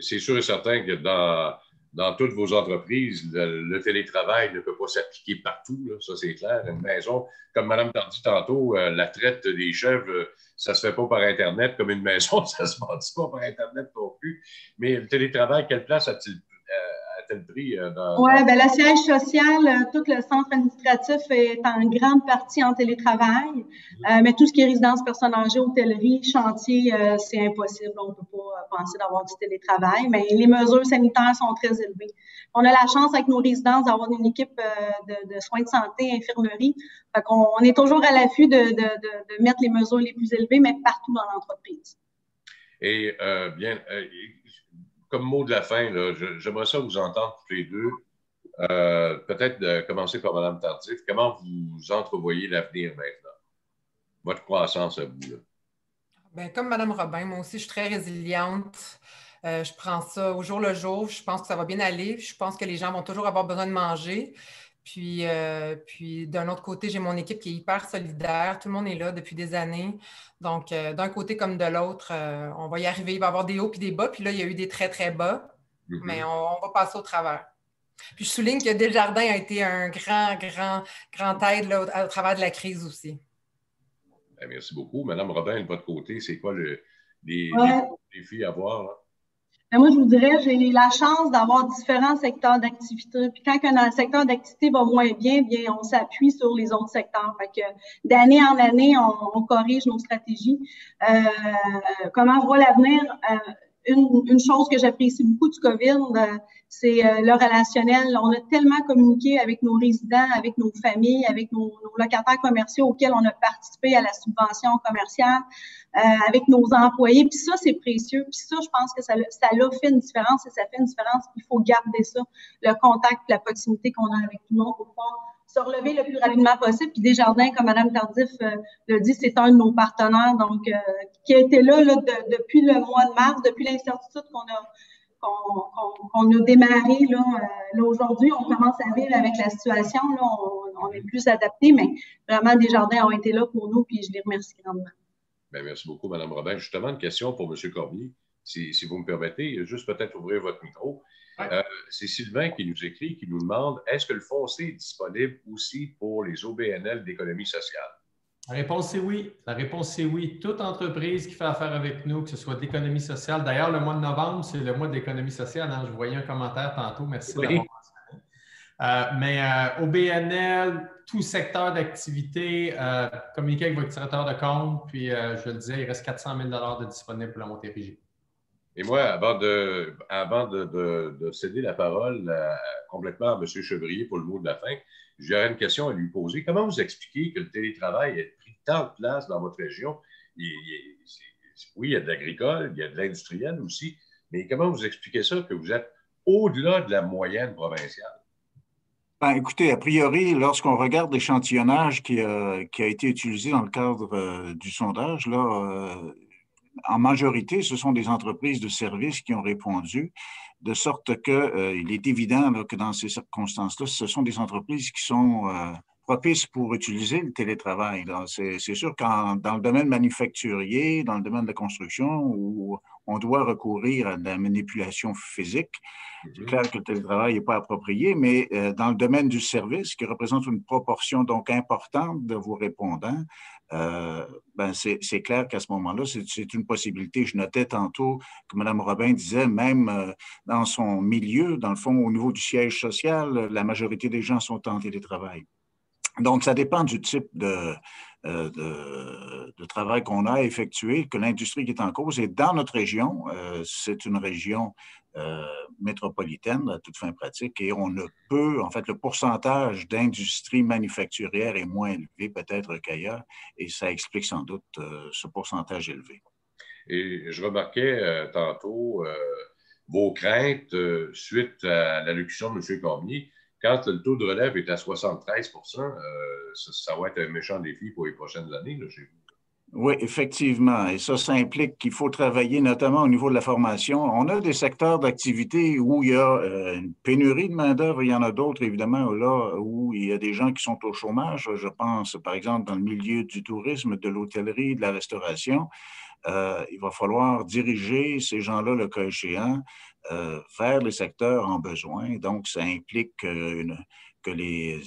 C'est sûr et certain que dans toutes vos entreprises, le télétravail ne peut pas s'appliquer partout. Là, ça, c'est clair. Une maison, comme Mme Tardy tantôt, la traite des chèvres, ça ne se fait pas par Internet. Comme une maison, ça ne se bâtit pas par Internet non plus. Mais le télétravail, quelle place a-t-il pris? Oui, bien, le siège social, tout le centre administratif est en grande partie en télétravail. Mais tout ce qui est résidence personnes âgées, hôtellerie, chantier, c'est impossible. On ne peut pas penser d'avoir du télétravail. Mais les mesures sanitaires sont très élevées. On a la chance avec nos résidences d'avoir une équipe de soins de santé, infirmerie. Fait qu'on est toujours à l'affût de mettre les mesures les plus élevées, mais partout dans l'entreprise. Et comme mot de la fin, j'aimerais ça vous entendre tous les deux. Peut-être de commencer par Mme Tardif. Comment vous entrevoyez l'avenir maintenant? Votre croissance à vous, là. Bien, comme Mme Robin, moi aussi, je suis très résiliente. Je prends ça au jour le jour. Je pense que ça va bien aller. Je pense que les gens vont toujours avoir besoin de manger. Puis d'un autre côté, j'ai mon équipe qui est hyper solidaire. Tout le monde est là depuis des années. Donc, d'un côté comme de l'autre, on va y arriver. Il va y avoir des hauts et des bas. Puis là, il y a eu des très, très bas. Mais on va passer au travers. Puis je souligne que Desjardins a été un grand aide là, au travers de la crise aussi. Bien, merci beaucoup. Madame Robin, de votre côté, c'est quoi les défis à voir, là? Moi, je vous dirais, j'ai la chance d'avoir différents secteurs d'activité. Puis quand un secteur d'activité va moins bien, bien, on s'appuie sur les autres secteurs. Fait que d'année en année, on corrige nos stratégies. Comment je vois l'avenir? Une chose que j'apprécie beaucoup du COVID, c'est le relationnel. On a tellement communiqué avec nos résidents, avec nos familles, avec nos locataires commerciaux auxquels on a participé à la subvention commerciale, avec nos employés. Puis ça, c'est précieux. Puis ça, je pense que ça l'a fait une différence et ça fait une différence. Il faut garder ça, le contact, la proximité qu'on a avec tout le monde pour pouvoir se relever le plus rapidement possible. Puis Desjardins, comme Mme Tardif l'a dit, c'est un de nos partenaires, donc qui a été là, depuis le mois de mars, depuis l'incertitude qu'on a démarré. Là, aujourd'hui, on commence à vivre avec la situation. Là, on est plus adapté, mais vraiment, Desjardins ont été là pour nous, puis je les remercie grandement. Bien, merci beaucoup, Mme Robin. Justement, une question pour M. Cormier, si vous me permettez, juste peut-être ouvrir votre micro. Ouais. C'est Sylvain qui nous écrit, qui nous demande, est-ce que le foncier est disponible aussi pour les OBNL d'économie sociale? La réponse est oui. La réponse est oui. Toute entreprise qui fait affaire avec nous, que ce soit d'économie sociale. D'ailleurs, le mois de novembre, c'est le mois de l'économie sociale. Hein? Je voyais un commentaire tantôt. Merci de l'avoir mentionné. OBNL, tout secteur d'activité, communiquez avec votre directeur de compte. Puis, je le disais, il reste 400 000 de disponibles pour la Montérégie. Et moi, avant de céder la parole complètement à M. Chevrier pour le mot de la fin, j'aurais une question à lui poser. Comment vous expliquez que le télétravail ait pris tant de place dans votre région? Oui, il y a de l'agricole, il y a de l'industriel aussi, mais comment vous expliquez ça, que vous êtes au-delà de la moyenne provinciale? Ben, écoutez, a priori, lorsqu'on regarde l'échantillonnage qui a été utilisé dans le cadre du sondage, là, en majorité, ce sont des entreprises de services qui ont répondu, de sorte qu'il est évident là, que dans ces circonstances-là, ce sont des entreprises qui sont propices pour utiliser le télétravail. C'est sûr que dans le domaine manufacturier, dans le domaine de la construction, où on doit recourir à de la manipulation physique, c'est clair que le télétravail n'est pas approprié, mais dans le domaine du service, qui représente une proportion donc importante de vos répondants, ben c'est clair qu'à ce moment-là, c'est une possibilité. Je notais tantôt que Mme Robin disait, même dans son milieu, dans le fond, au niveau du siège social, la majorité des gens sont en télétravail. Donc, ça dépend du type de travail qu'on a effectué, que l'industrie qui est en cause. Et dans notre région, c'est une région métropolitaine, à toute fin pratique, et on ne peut, en fait, le pourcentage d'industrie manufacturière est moins élevé peut-être qu'ailleurs, et ça explique sans doute ce pourcentage élevé. Et je remarquais tantôt vos craintes suite à l'allocution de M. Cormier. Quand le taux de relève est à 73 ça va être un méchant défi pour les prochaines années là, chez vous. Oui, effectivement. Et ça implique qu'il faut travailler notamment au niveau de la formation. On a des secteurs d'activité où il y a une pénurie de main-d'œuvre. Il y en a d'autres, évidemment, là où il y a des gens qui sont au chômage. Je pense, par exemple, dans le milieu du tourisme, de l'hôtellerie, de la restauration. Il va falloir diriger ces gens-là, le cas échéant, vers les secteurs en besoin. Donc, ça implique que les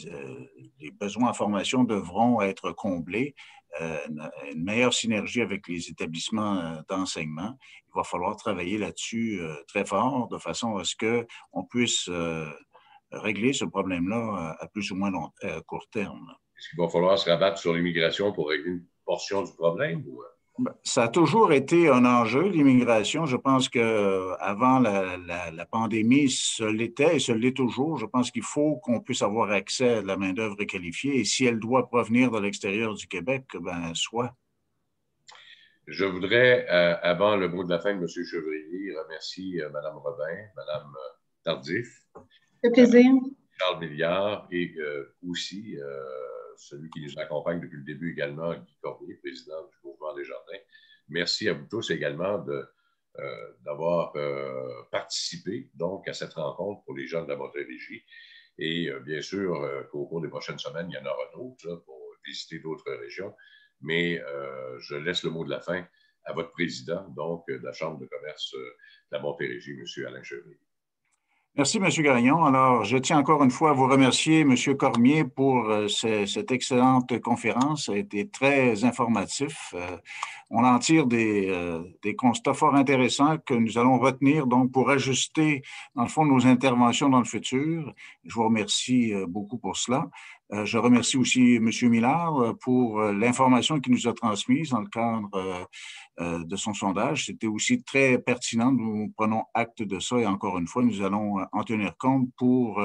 besoins en formation devront être comblés. Une meilleure synergie avec les établissements d'enseignement. Il va falloir travailler là-dessus très fort de façon à ce qu'on puisse régler ce problème-là à plus ou moins court terme. Est-ce qu'il va falloir se rabattre sur l'immigration pour régler une portion du problème? Ou... Ça a toujours été un enjeu, l'immigration. Je pense qu'avant la pandémie, ce l'était et ce l'est toujours. Je pense qu'il faut qu'on puisse avoir accès à de la main-d'œuvre qualifiée et si elle doit provenir de l'extérieur du Québec, ben soit. Je voudrais, avant le mot de la fin de M. Chevrier, remercier Mme Robin, Mme Tardif. C'est plaisir. Charles Milliard et aussi celui qui nous accompagne depuis le début également, Guy Cormier, président du mouvement Desjardins. Merci à vous tous également d'avoir participé donc à cette rencontre pour les gens de la Montérégie. Et bien sûr qu'au cours des prochaines semaines, il y en aura d'autres pour visiter d'autres régions. Mais je laisse le mot de la fin à votre président donc de la Chambre de commerce de la Montérégie, M. Alain Chevrier. Merci, M. Gagnon. Alors, je tiens encore une fois à vous remercier, M. Cormier, pour cette excellente conférence. Ça a été très informatif. On en tire des constats fort intéressants que nous allons retenir donc pour ajuster, dans le fond, nos interventions dans le futur. Je vous remercie beaucoup pour cela. Je remercie aussi M. Millard pour l'information qu'il nous a transmise dans le cadre de son sondage. C'était aussi très pertinent. Nous prenons acte de ça et encore une fois, nous allons en tenir compte pour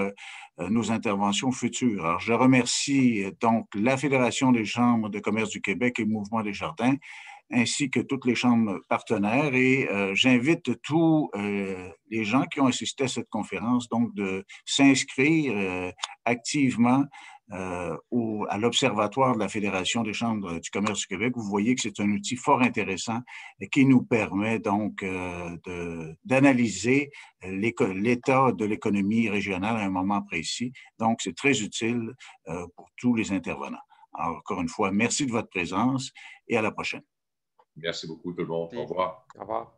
nos interventions futures. Alors, je remercie donc la Fédération des chambres de commerce du Québec et le Mouvement Desjardins, ainsi que toutes les chambres partenaires. Et j'invite tous les gens qui ont assisté à cette conférence donc de s'inscrire activement à l'Observatoire de la Fédération des chambres du commerce du Québec. Vous voyez que c'est un outil fort intéressant qui nous permet donc d'analyser l'état de l'économie régionale à un moment précis. Donc, c'est très utile pour tous les intervenants. Alors, encore une fois, merci de votre présence et à la prochaine. Merci beaucoup tout le monde. Au revoir. Au revoir.